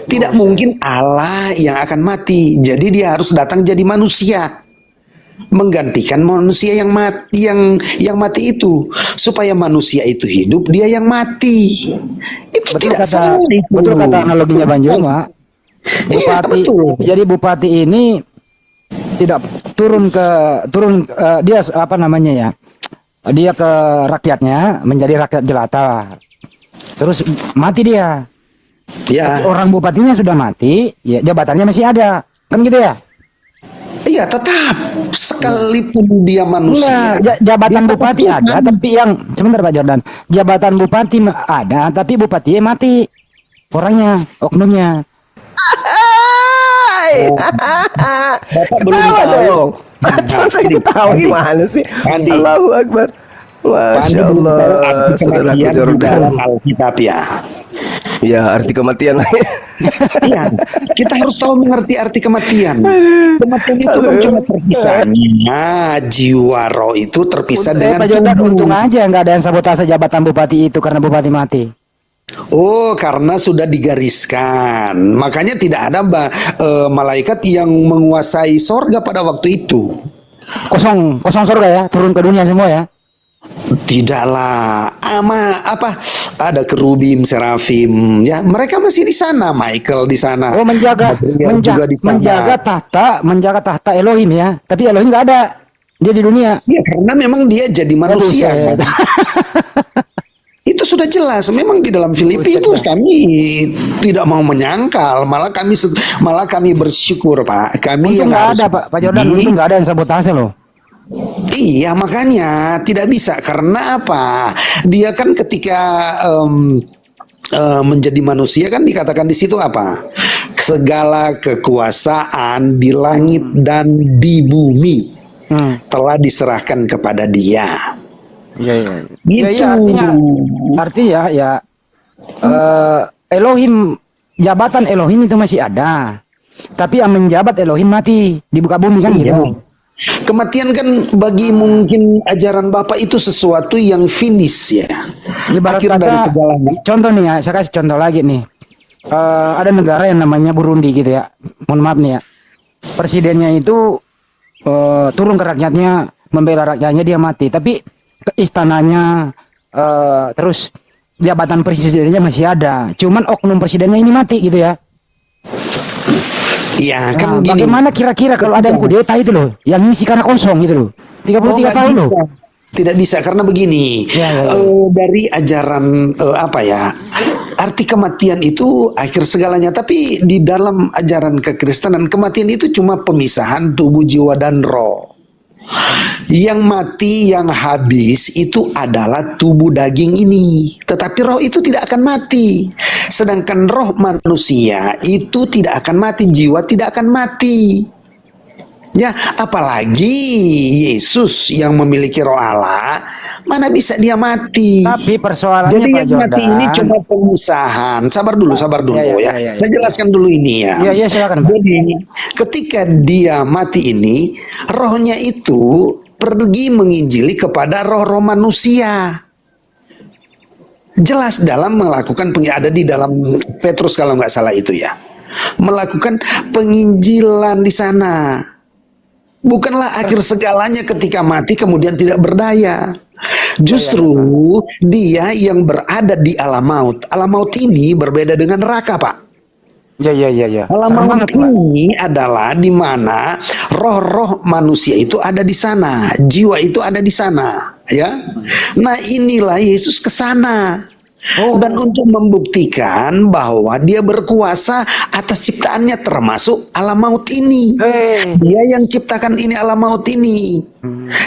Tidak mungkin Allah yang akan mati. Jadi dia harus datang jadi manusia. Menggantikan manusia yang mati itu supaya manusia itu hidup, dia yang mati. Itu Betul tidak kata, salah. betul kata analoginya Bang Joma. Iya, Bupati, betul. jadi bupati ini tidak turun dia apa namanya ya? Dia ke rakyatnya menjadi rakyat jelata. Terus mati dia. Ya. Orang bupatinya sudah mati, ya jabatannya masih ada. Kan gitu ya? Iya, tetap sekalipun dia manusia. Enggak, jabatan bupati ada, tapi yang sebentar Pak Jordan. Jabatan bupati ada, tapi bupatinya mati. Orangnya, oknumnya. Bapak belum Ketawa tahu. dong. Macam saya ketawa gimana sih? Andi. Allahu Akbar. Masya Allah. Saudara Di Jordan. dalam Alkitab ya. Ya, arti kematian. Iya, kita harus tahu mengerti arti kematian. Kematian itu kan cuma terpisahnya jiwa roh itu terpisah dengan Pak Jordan, tubuh. untung aja nggak ada yang sabotase jabatan bupati itu karena bupati mati. Oh, karena sudah digariskan. Makanya tidak ada malaikat yang menguasai sorga pada waktu itu. Kosong surga ya, turun ke dunia semua ya. Tidaklah, ada kerubim, serafim, ya mereka masih di sana, Michael di sana. Oh, menjaga Gabriel juga di sana. menjaga tahta Elohim ya. Tapi Elohim nggak ada. Dia di dunia. Ya karena memang dia jadi manusia. Buset. Kan? Itu sudah jelas. Memang di dalam Filipi Buset, itu Pak. kami tidak mau menyangkal, malah kami bersyukur, Pak. Kami Untung yang nggak harus ada Pak Jordan, untung nggak ada yang sabotase loh. Iya, makanya tidak bisa karena apa? Dia kan ketika menjadi manusia kan dikatakan di situ apa? Segala kekuasaan di langit dan di bumi telah diserahkan kepada Dia. Iya, iya. Gitu. Ya, artinya ya Elohim, jabatan Elohim itu masih ada. Tapi yang menjabat Elohim mati di buka bumi kan gitu. Iya. Kematian kan bagi mungkin ajaran Bapak itu sesuatu yang finish ya. Ibarat Akhir dari kata, segalanya. contoh nih ya, saya kasih contoh lagi nih. Ada negara yang namanya Burundi gitu ya. Mohon maaf nih ya. Presidennya itu turun ke rakyatnya, membela rakyatnya, dia mati. Tapi ke istananya, terus jabatan presidennya masih ada. Cuman oknum presidennya ini mati gitu ya. Iya, Nah, kan gini. bagaimana kira-kira kalau ada yang kudeta itu loh, yang ngisi karena kosong gitu loh. 33 nggak tahun loh. bisa. Tidak bisa karena begini. Ya. Dari ajaran arti kematian itu akhir segalanya. Tapi di dalam ajaran kekristenan kematian itu cuma pemisahan tubuh, jiwa dan roh. Yang mati, yang habis itu adalah tubuh daging ini. Tetapi roh itu tidak akan mati. Sedangkan roh manusia itu tidak akan mati, jiwa tidak akan mati. Ya, apalagi Yesus yang memiliki roh Allah, mana bisa dia mati? Tapi persoalannya Jadi Pak yang Jordan. mati ini cuma pemisahan. Sabar dulu Ya. Saya jelaskan dulu ini ya. Iya, silakan Pak. Jadi ketika dia mati ini, rohnya itu pergi menginjili kepada roh-roh manusia. Jelas dalam melakukan ada di dalam Petrus kalau nggak salah itu ya. Melakukan penginjilan di sana. Bukanlah akhir segalanya ketika mati kemudian tidak berdaya. Justru dia yang berada di alam maut. Alam maut ini berbeda dengan neraka, Pak. Ya. Alam maut ini adalah di mana roh-roh manusia itu ada di sana, jiwa itu ada di sana, ya. Nah, inilah Yesus ke sana. Dan untuk membuktikan bahwa dia berkuasa atas ciptaannya termasuk alam maut ini. Dia yang ciptakan ini alam maut ini.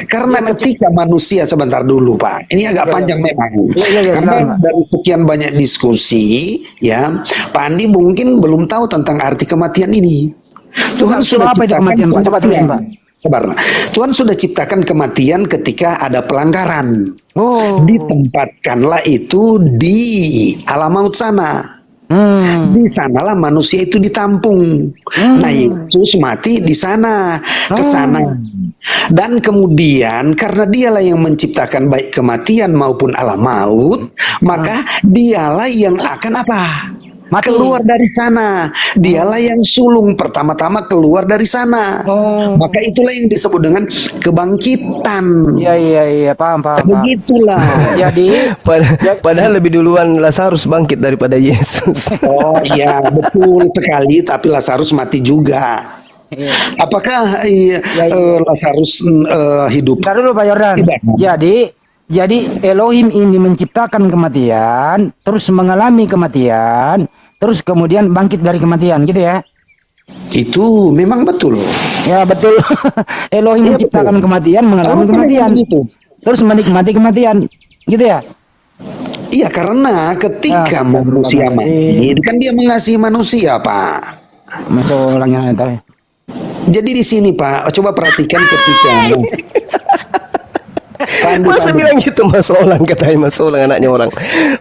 Karena ketika manusia, sebentar dulu Pak, ini agak panjang memang. Karena dari sekian banyak diskusi, ya, Pak Andi mungkin belum tahu tentang arti kematian ini. Tuhan sudah apa itu kematian, Pak? Coba tulisin, Pak. Sabar. Tuhan sudah ciptakan kematian ketika ada pelanggaran. Ditempatkanlah itu di alam maut sana. Di sanalah manusia itu ditampung. Nah, Yesus mati di sana, ke sana. Dan kemudian karena dialah yang menciptakan baik kematian maupun alam maut, maka dialah yang akan apa? Keluar dari sana. Dialah yang sulung pertama-tama keluar dari sana. Maka itulah yang disebut dengan kebangkitan. Iya, paham. Begitulah. Jadi Padahal lebih duluan Lazarus bangkit daripada Yesus. Oh iya, betul sekali. Tapi Lazarus mati juga. Apakah Lazarus hidup? Bentar dulu Pak Jordan. Jadi Elohim ini menciptakan kematian, terus mengalami kematian, terus kemudian bangkit dari kematian, gitu ya? Itu memang betul. Ya betul. Elohim menciptakan kematian, mengalami kematian, terus menikmati kematian, gitu ya? Iya, karena ketika manusia mati, kan dia mengasihi manusia, Pak. Masuk ulangnya nanti. Jadi di sini Pak, coba perhatikan ketika Masa bilang gitu Mas Olang, katanya Mas Olang anaknya orang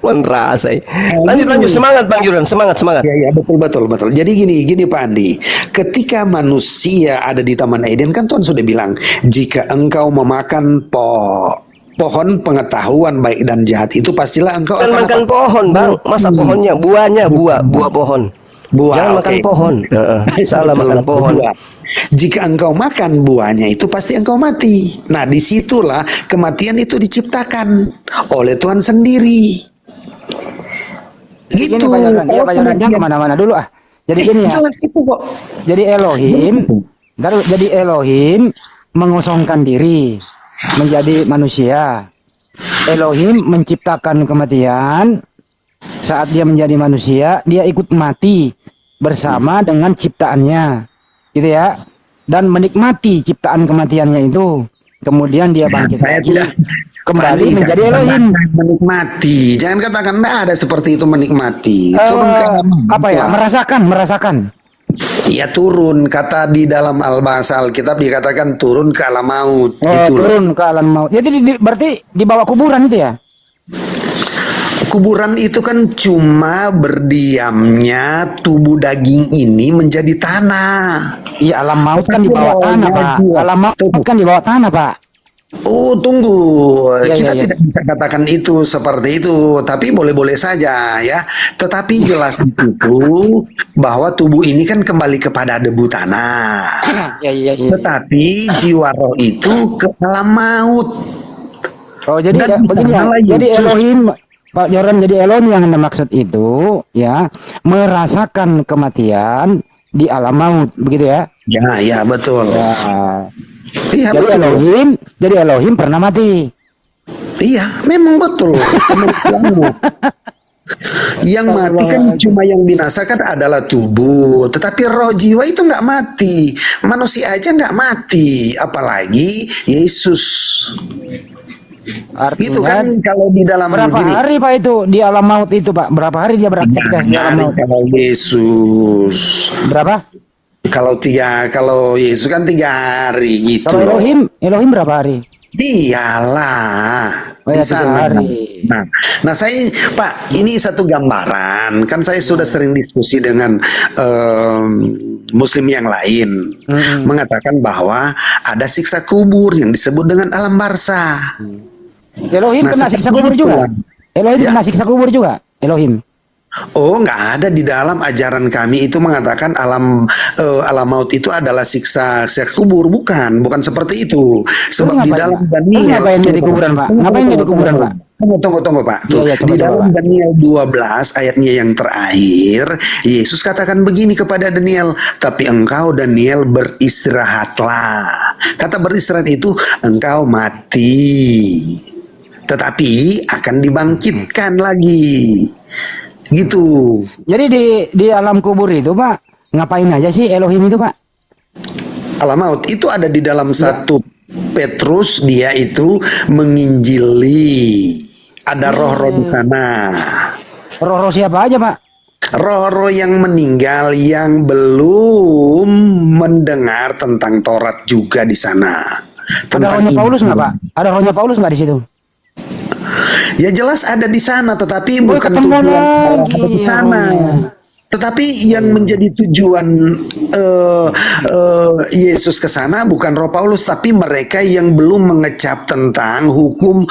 merasai. Lanjut semangat Bang Yuran, semangat. Ya, betul. Jadi gini Pak Andi, ketika manusia ada di Taman Eden kan Tuhan sudah bilang, jika engkau memakan pohon pengetahuan baik dan jahat itu pastilah engkau Kan akan makan pohon Bang, masa pohonnya buahnya buah pohon. Jangan makan oke. pohon. Salah makan pohon. Buah. Jika engkau makan buahnya itu pasti engkau mati. Nah, disitulah kematian itu diciptakan oleh Tuhan sendiri. Gini Gitu. Pak Yoran, ya Pak Yoran, jangan kemana-mana dulu ah. Jadi gini ya, Jelas itu kok. jadi Elohim mengosongkan diri menjadi manusia. Elohim menciptakan kematian. Saat dia menjadi manusia, dia ikut mati bersama dengan ciptaannya, gitu ya. Dan menikmati ciptaan kematiannya itu. Kemudian dia bangkit Saya lagi, tidak kembali Pak Andi, menjadi katakan Elohim. menikmati. Jangan katakan enggak ada seperti itu menikmati. Turun ke alam Apa ya? lah. Merasakan. Ya turun, kata di dalam bahasa Alkitab dikatakan turun ke alam maut. Oh, Gitu loh. turun ke alam maut. Jadi berarti dibawa kuburan itu ya? Kuburan itu kan cuma berdiamnya tubuh daging ini menjadi tanah. Iya, alam maut kan di bawah tanah, Pak. Alam maut kan di bawah tanah, Pak. Oh, tunggu. Ya, Kita ya. tidak bisa katakan itu seperti itu, tapi boleh-boleh saja ya. Tetapi jelas di situ bahwa tubuh ini kan kembali kepada debu tanah. Iya. Tetapi jiwa roh itu ke alam maut. Oh, jadi Dan ya, di begini ya. sana Jadi Yesus- Elohim, Pak Joran, jadi Elohim yang Anda maksud itu ya, merasakan kematian di alam maut, begitu ya? Ya, betul. Ya. Iya, Jadi betul. Elohim pernah mati. Iya, memang betul. Yang mati kan cuma yang binasa kan adalah tubuh, tetapi roh jiwa itu nggak mati. Manusia aja nggak mati, apalagi Yesus. Itu Artinya kan kalau di dalam berapa gini. hari Pak itu di alam maut itu, Pak? Berapa hari dia beraktivitas di alam maut? Kalau Yesus, Berapa? kalau Yesus kan 3 hari gitu Kalau loh. Elohim berapa hari? Dialah Oh di ya, 3 sana. hari. Nah, saya Pak, ini satu gambaran. Kan saya sudah sering diskusi dengan Muslim yang lain, mengatakan bahwa ada siksa kubur yang disebut dengan alam barzah. Elohim Nah, kena seperti siksa kubur itu, juga. Bang. Elohim Ya. kena siksa kubur juga. Elohim. Oh, nggak ada di dalam ajaran kami itu mengatakan alam maut itu adalah siksa kubur, bukan seperti itu. Sebab di ngapain, dalam Pak? Daniel. Terus ngapain dia di kuburan, Pak? Ngapain dia di kuburan, Pak? Tunggu Pak. Tuh, Iya, coba, di coba, dalam Pak. Daniel 12 ayatnya yang terakhir, Yesus katakan begini kepada Daniel, tapi engkau Daniel beristirahatlah. Kata beristirahat itu engkau mati, tetapi akan dibangkitkan lagi. Gitu. Jadi di alam kubur itu, Pak, ngapain aja sih Elohim itu, Pak? Alam maut itu ada di dalam 1 Petrus, dia itu menginjili. Ada roh-roh di sana. Roh-roh siapa aja, Pak? Roh-roh yang meninggal yang belum mendengar tentang Taurat juga di sana. Ada rohnya Paulus nggak, Pak? Ada rohnya Paulus nggak di situ? Ya jelas ada di sana, tetapi Oh, bukan ketemu tujuan lagi ada di sana. rohnya. Tetapi yang menjadi tujuan Yesus ke sana bukan Roh Paulus, tapi mereka yang belum mengecap tentang hukum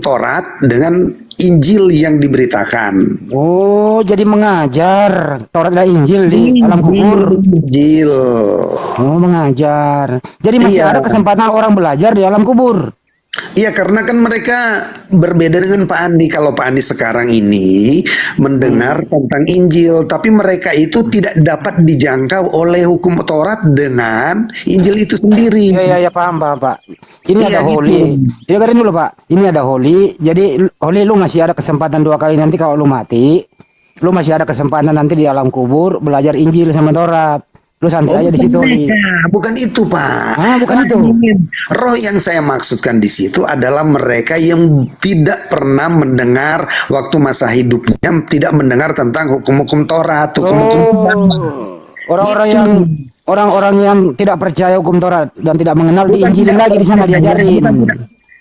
Taurat dengan Injil yang diberitakan. Oh, jadi mengajar Taurat dan Injil di alam kubur. Injil. Oh, mengajar. Jadi masih Iya. ada kesempatan orang belajar di alam kubur. Iya, karena kan mereka berbeda dengan Pak Andi. Kalau Pak Andi sekarang ini mendengar tentang Injil, tapi mereka itu tidak dapat dijangkau oleh hukum Taurat dengan Injil itu sendiri. Ya, paham, Pak. Ini Iya, ada gitu. holy. Dengerin dulu, Pak. Ini ada holy. Jadi holy lu masih ada kesempatan 2 kali nanti kalau lu mati. Lu masih ada kesempatan nanti di alam kubur belajar Injil sama Taurat. Lu santai aja di situ, Holy. Bukan itu, Pak. Ah, bukan itu. Roh yang saya maksudkan di situ adalah mereka yang tidak pernah mendengar waktu masa hidupnya, tidak mendengar tentang hukum-hukum Taurat, hukum-hukum agama. Orang-orang Itu. yang orang-orang yang tidak percaya hukum Taurat dan tidak mengenal diinjilin lagi di sana diajarin.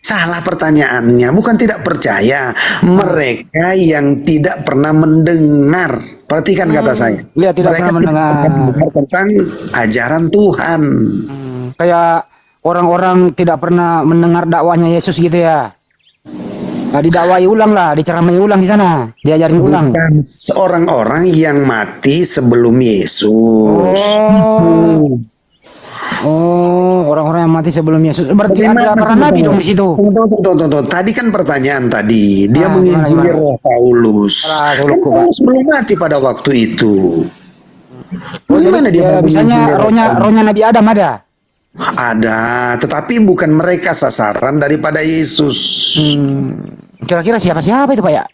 Salah pertanyaannya, bukan tidak percaya, mereka yang tidak pernah mendengar. Perhatikan kata saya. Lihat, tidak Mereka pernah mendengar. tentang ajaran Tuhan. Kayak orang-orang tidak pernah mendengar dakwahnya Yesus gitu ya. Nah, didakwai ulang lah, diceramai ulang di sana, diajarin ulang. Bukan orang-orang yang mati sebelum Yesus. Oh, orang-orang yang mati sebelum Yesus. Berarti ada para nabi dong di situ. Tunggu. Tadi kan pertanyaan tadi, dia Ah, menginjili gimana? Roh Paulus. Ah, Kan lupa. Paulus belum mati pada waktu itu. Oh, Gimana jadi, dia mau misalnya menginjili Roh Paulus? rohnya Nabi Adam ada. Ada, tetapi bukan mereka sasaran daripada Yesus. Kira-kira siapa-siapa itu Pak ya?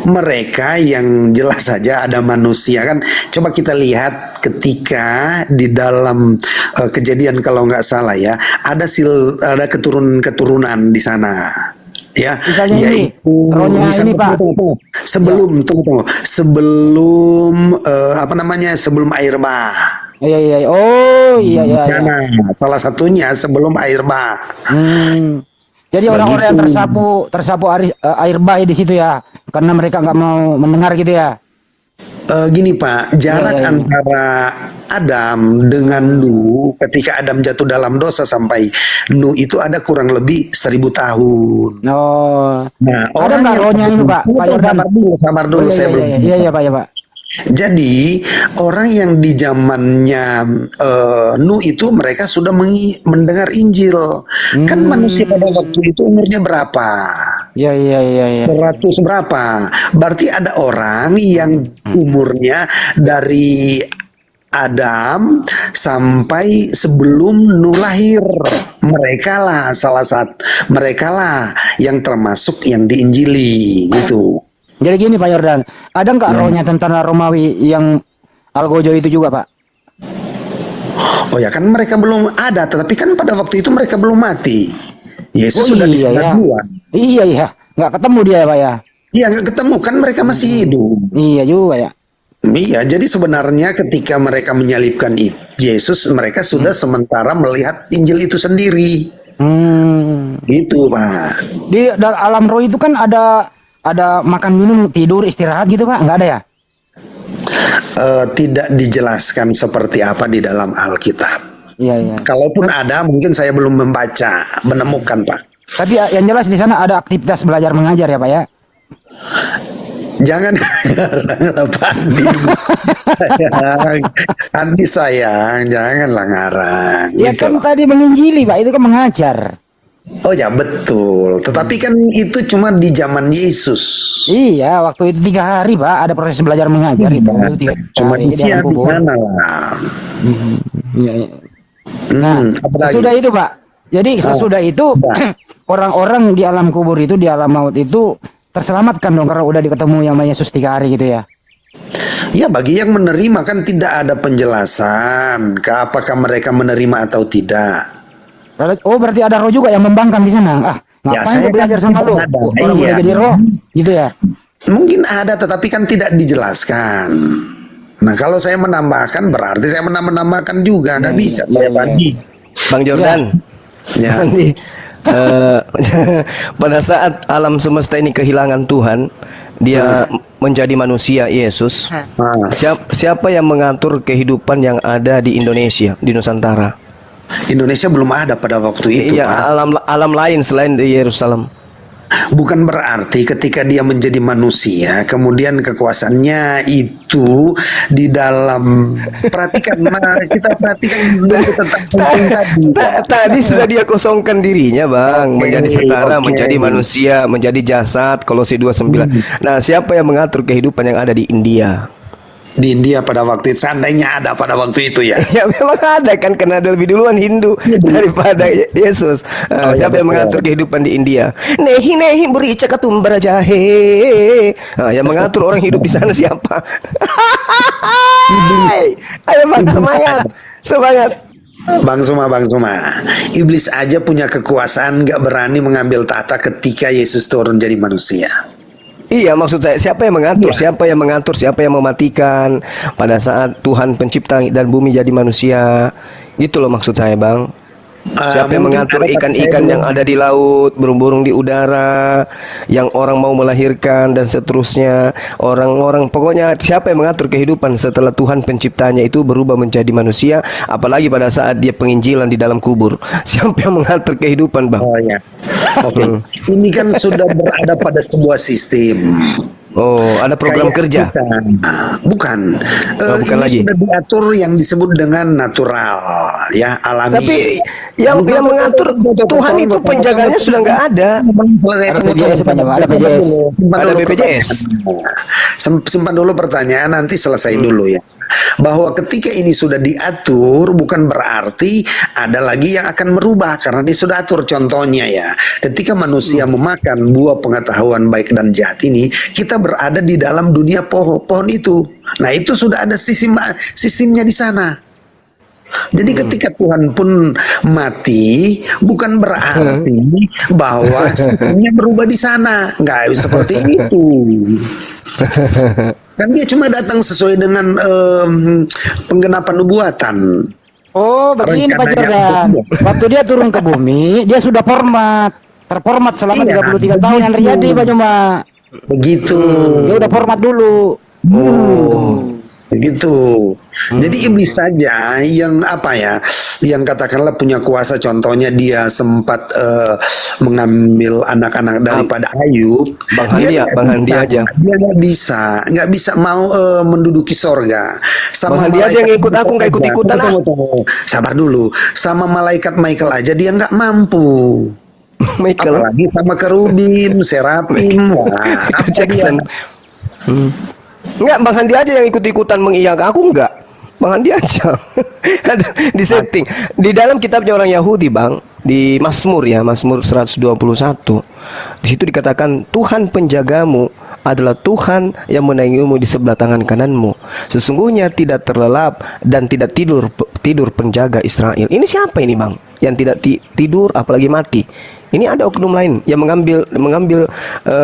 Mereka yang jelas saja ada manusia kan. Coba kita lihat ketika di dalam kejadian kalau nggak salah ya, ada keturunan di sana. Ya, Misalnya ini, rohnya ini, Pak. Tunggu. Sebelum apa namanya? Sebelum air bah. Iya. Oh, iya. Di sana, salah satunya sebelum air bah. Jadi orang-orang yang Begitu. tersapu air bah di situ ya, karena mereka nggak mau mendengar gitu ya. Gini Pak, jarak Iya. antara Adam dengan Nuh ketika Adam jatuh dalam dosa sampai Nuh itu ada kurang lebih 1000 tahun. Oh, Nah, ada nggak rohnya ini Pak? Pak Yordan? Sabar dulu, Oh, saya belum. iya Pak ya Pak. Jadi orang yang di zamannya Nuh itu mereka sudah mendengar Injil. Kan manusia pada waktu itu umurnya berapa? Iya. 100 berapa? Berarti ada orang yang umurnya dari Adam sampai sebelum Nuh lahir. Mereka lah yang termasuk yang diinjili gitu. Jadi gini Pak Yordan, ada nggak rohnya tentara Romawi yang Algojo itu juga Pak? Oh ya kan mereka belum ada, tetapi kan pada waktu itu mereka belum mati. Yesus Oh, sudah di iya, sana ya. duluan. Iya, nggak ketemu dia ya Pak ya? Iya nggak ketemu kan mereka masih hidup. Iya juga ya. Iya, jadi sebenarnya ketika mereka menyalibkan Yesus, mereka sudah sementara melihat Injil itu sendiri. Gitu, Pak. Di alam roh itu kan ada makan minum tidur istirahat gitu Pak, nggak ada ya? Tidak dijelaskan seperti apa di dalam Alkitab. Iya. Kalaupun ada, mungkin saya belum menemukan, Pak. Tapi yang jelas di sana ada aktivitas belajar mengajar ya Pak ya? Jangan ngarang Pak Andi sayang, janganlah ngarang. Ya Gitu kan loh. tadi menginjili Pak, itu kan mengajar. Oh ya betul, tetapi kan itu cuma di zaman Yesus. Iya, waktu itu 3 hari Pak, ada proses belajar mengajar itu. 3 Cuma hari di isi dalam di kubur. sana lah. Iya. Nah, Apalagi? sesudah itu Pak. Jadi sesudah itu Nah. orang-orang di alam kubur itu, di alam maut itu terselamatkan dong karena udah ketemu yang namanya Yesus 3 hari gitu ya. Ya bagi yang menerima kan tidak ada penjelasan apakah mereka menerima atau tidak. Oh, berarti ada roh juga yang membangkang di sana. Ah, Ya, ngapain saya gue belajar kan sama lu? tidak ada. Orang Iya. udah jadi roh, gitu ya. Mungkin ada tetapi kan tidak dijelaskan. Nah kalau saya menambahkan berarti saya menambahkan juga nggak bisa saya bagi. Bang Jordan. Ya. Nanti pada saat alam semesta ini kehilangan Tuhan, dia menjadi manusia Yesus. Nah, Siapa yang mengatur kehidupan yang ada di Indonesia, di Nusantara? Indonesia belum ada pada waktu itu, Iya, Pak. alam lain selain di Yerusalem. Bukan berarti ketika dia menjadi manusia, kemudian kekuasaannya itu di dalam perhatikan, kita perhatikan dulu tentang penting tadi. Tadi sudah dia kosongkan dirinya, Bang, Oke, menjadi setara, oke. menjadi manusia, menjadi jasad, Kolose 2:9. Nah, siapa yang mengatur kehidupan yang ada di India? Di India pada waktu itu, seandainya ada pada waktu itu ya. Ya memang ada kan, karena ada lebih duluan Hindu daripada Yesus. Oh, ya, Siapa yang betul. mengatur kehidupan di India? Nehi berica ketumbar jahe. Yang mengatur orang hidup di sana siapa? Ayo Bang, semangat. Bang Suma, iblis aja punya kekuasaan, gak berani mengambil tahta ketika Yesus turun jadi manusia. Iya, maksud saya siapa yang mengatur, siapa yang mengatur, siapa yang mematikan pada saat Tuhan pencipta langit dan bumi jadi manusia. Gitu loh maksud saya, Bang. Siapa yang Mungkin mengatur ada, tapi saya ikan-ikan yang belum. ada di laut, burung-burung di udara, yang orang mau melahirkan dan seterusnya. Orang-orang pokoknya siapa yang mengatur kehidupan setelah Tuhan penciptanya itu berubah menjadi manusia, apalagi pada saat dia penginjilan di dalam kubur. Siapa yang mengatur kehidupan, Bang? Oh ya, oke. Hmm. Ini kan sudah berada pada sebuah sistem. Oh, ada program Kayak kerja. kita. Bukan. Bukan Ini lagi. sudah diatur yang disebut dengan natural, ya, alami. Tapi yang mengatur Tuhan itu penjaganya sudah nggak ada. Ada BPJS, Pak Jemaah, ada BPJS. Ada BPJS. Simpan dulu pertanyaan, nanti selesai dulu ya. Bahwa ketika ini sudah diatur bukan berarti ada lagi yang akan merubah, karena dia sudah atur. Contohnya ya, ketika manusia memakan buah pengetahuan baik dan jahat ini, kita berada di dalam dunia pohon itu. Nah, itu sudah ada sistemnya di sana. Jadi ketika Tuhan pun mati, bukan berarti bahwa sistemnya berubah di sana. Nggak seperti itu. Kan dia cuma datang sesuai dengan penggenapan nubuatan. Oh, begini Pak Rencananya Jordan. untuk dia. Waktu dia turun ke bumi, dia sudah terformat selama Iya, 33 tahun yang terjadi, Pak Jemaah. Begitu. Dia udah format dulu. Begitu. Jadi iblis saja yang apa ya, yang katakanlah punya kuasa. Contohnya dia sempat mengambil anak-anak daripada Ayub. Bang Handi ya, nggak Bang Handi bisa. aja. Dia nggak bisa mau menduduki sorga. Bang Handi aja yang malaikat ikut aku, nggak aja. ikut-ikutan, ah. Tunggu. Sabar dulu. Sama malaikat Michael aja dia nggak mampu. Michael Apalagi sama kerubin, serafim, wah, apa Jackson. dia? Enggak, Bang Handi aja yang ikut-ikutan mengiyakan, aku enggak. Bang Handi aja. Ada di setting. Di dalam kitabnya orang Yahudi, Bang, di Mazmur ya, Mazmur 121. Di situ dikatakan Tuhan penjagamu adalah Tuhan yang menaungimu di sebelah tangan kananmu. Sesungguhnya tidak terlelap dan tidak tidur penjaga Israel. Ini siapa ini, Bang? Yang tidak tidur apalagi mati. Ini ada oknum lain yang mengambil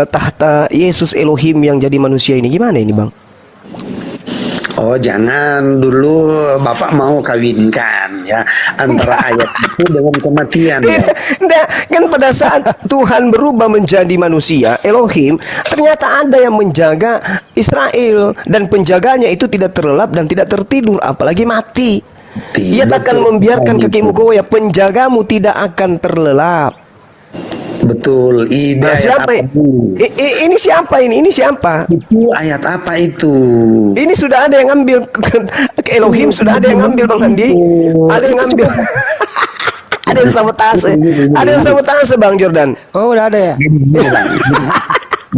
tahta Yesus Elohim yang jadi manusia ini. Gimana ini, Bang? Oh, jangan dulu Bapak mau kawinkan ya antara ayat itu dengan kematian ya. Tidak, kan pada saat Tuhan berubah menjadi manusia, Elohim, ternyata ada yang menjaga Israel, dan penjaganya itu tidak terlelap dan tidak tertidur, apalagi mati. Ia takkan membiarkan kakimu goyah, penjagamu tidak akan terlelap. Betul. Nah, siapa? Ini siapa ini? Ini siapa? Itu ayat apa itu? Ini sudah ada yang ngambil ke Elohim, sudah ada yang ngambil, Bang Handi. Ada yang ngambil. Ada yang sabotase. Ada yang sabotase, Bang Jordan. Oh, udah ada ya?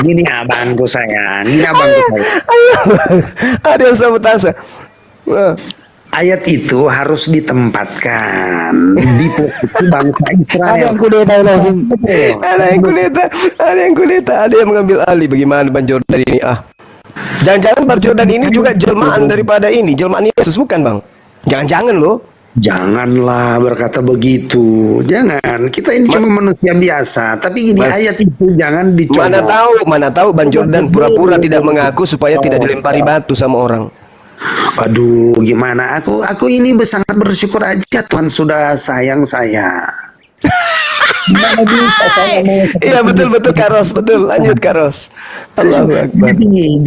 Gini abangku sayang, ini abangku sayang. Ada yang sabotase. Ayat itu harus ditempatkan di posisi bangsa Ada Israel. yang kudeta Elohim. Ada yang kudeta, ada yang mengambil alih. Bagaimana Bang Jordan ini? Jangan-jangan Bang Jordan ini juga jelmaan daripada ini, jelmaan Yesus, bukan, Bang? Jangan-jangan loh. Janganlah berkata begitu. Jangan. Kita ini cuma manusia biasa. Tapi gini, ayat itu jangan dicoba. Mana tahu Bang Jordan pura-pura tidak mengaku supaya tidak dilempari batu sama orang. Aduh, gimana? Aku ini sangat bersyukur aja Tuhan sudah sayang saya. Iya, betul Karos, betul. Lanjut Karos. Allahu Akbar. Jadi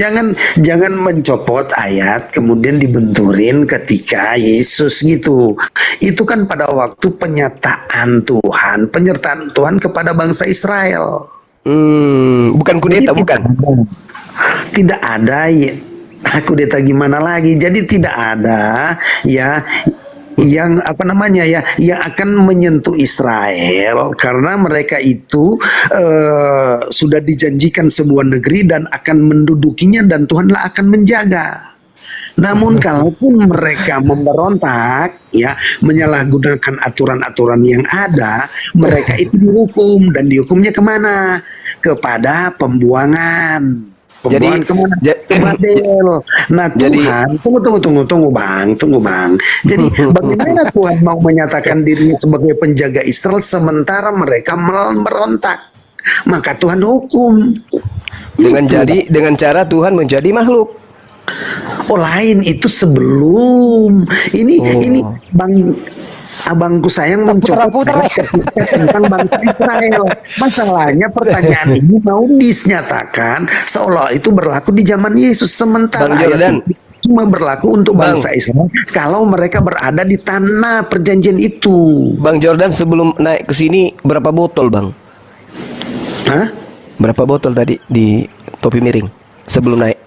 jangan mencopot ayat kemudian dibenturin ketika Yesus gitu. Itu kan pada waktu penyertaan Tuhan kepada bangsa Israel. Bukan kudeta, bukan. Tidak ada ya. Kudeta gimana lagi? Jadi tidak ada ya yang apa namanya ya, yang akan menyentuh Israel, karena mereka itu sudah dijanjikan sebuah negeri dan akan mendudukinya, dan Tuhanlah akan menjaga. Namun kalaupun mereka memberontak ya, menyalahgunakan aturan-aturan yang ada, mereka itu dihukum, dan dihukumnya kemana? Kepada pembuangan. Jadi Kemana? Ke Babel. Nah, Tuhan, tunggu bang. Jadi bagaimana Tuhan mau menyatakan dirinya sebagai penjaga Israel sementara mereka merontak? Maka Tuhan hukum. Dengan cara Tuhan menjadi makhluk. Oh, lain itu sebelum. Ini abangku sayang mencoba tentang bangsa Israel. Masalahnya pertanyaan ini mau dinyatakan seolah itu berlaku di zaman Yesus, sementara Bang Jordan, ayat ini cuma berlaku untuk bangsa Israel kalau mereka berada di tanah perjanjian itu. Bang Jordan sebelum naik ke sini berapa botol, Bang? Hah? Berapa botol tadi di topi miring sebelum naik?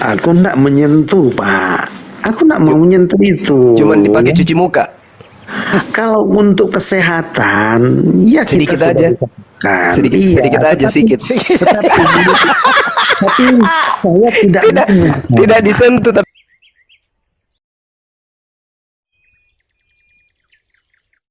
Aku enggak menyentuh, Pak. Aku enggak mau menyentuh itu. Cuman dipakai cuci muka. Kalau untuk kesehatan, ya Sedikit kita aja. sudah lakukan. Sedikit aja, sedikit. Tapi saya tidak Tidak disentuh tapi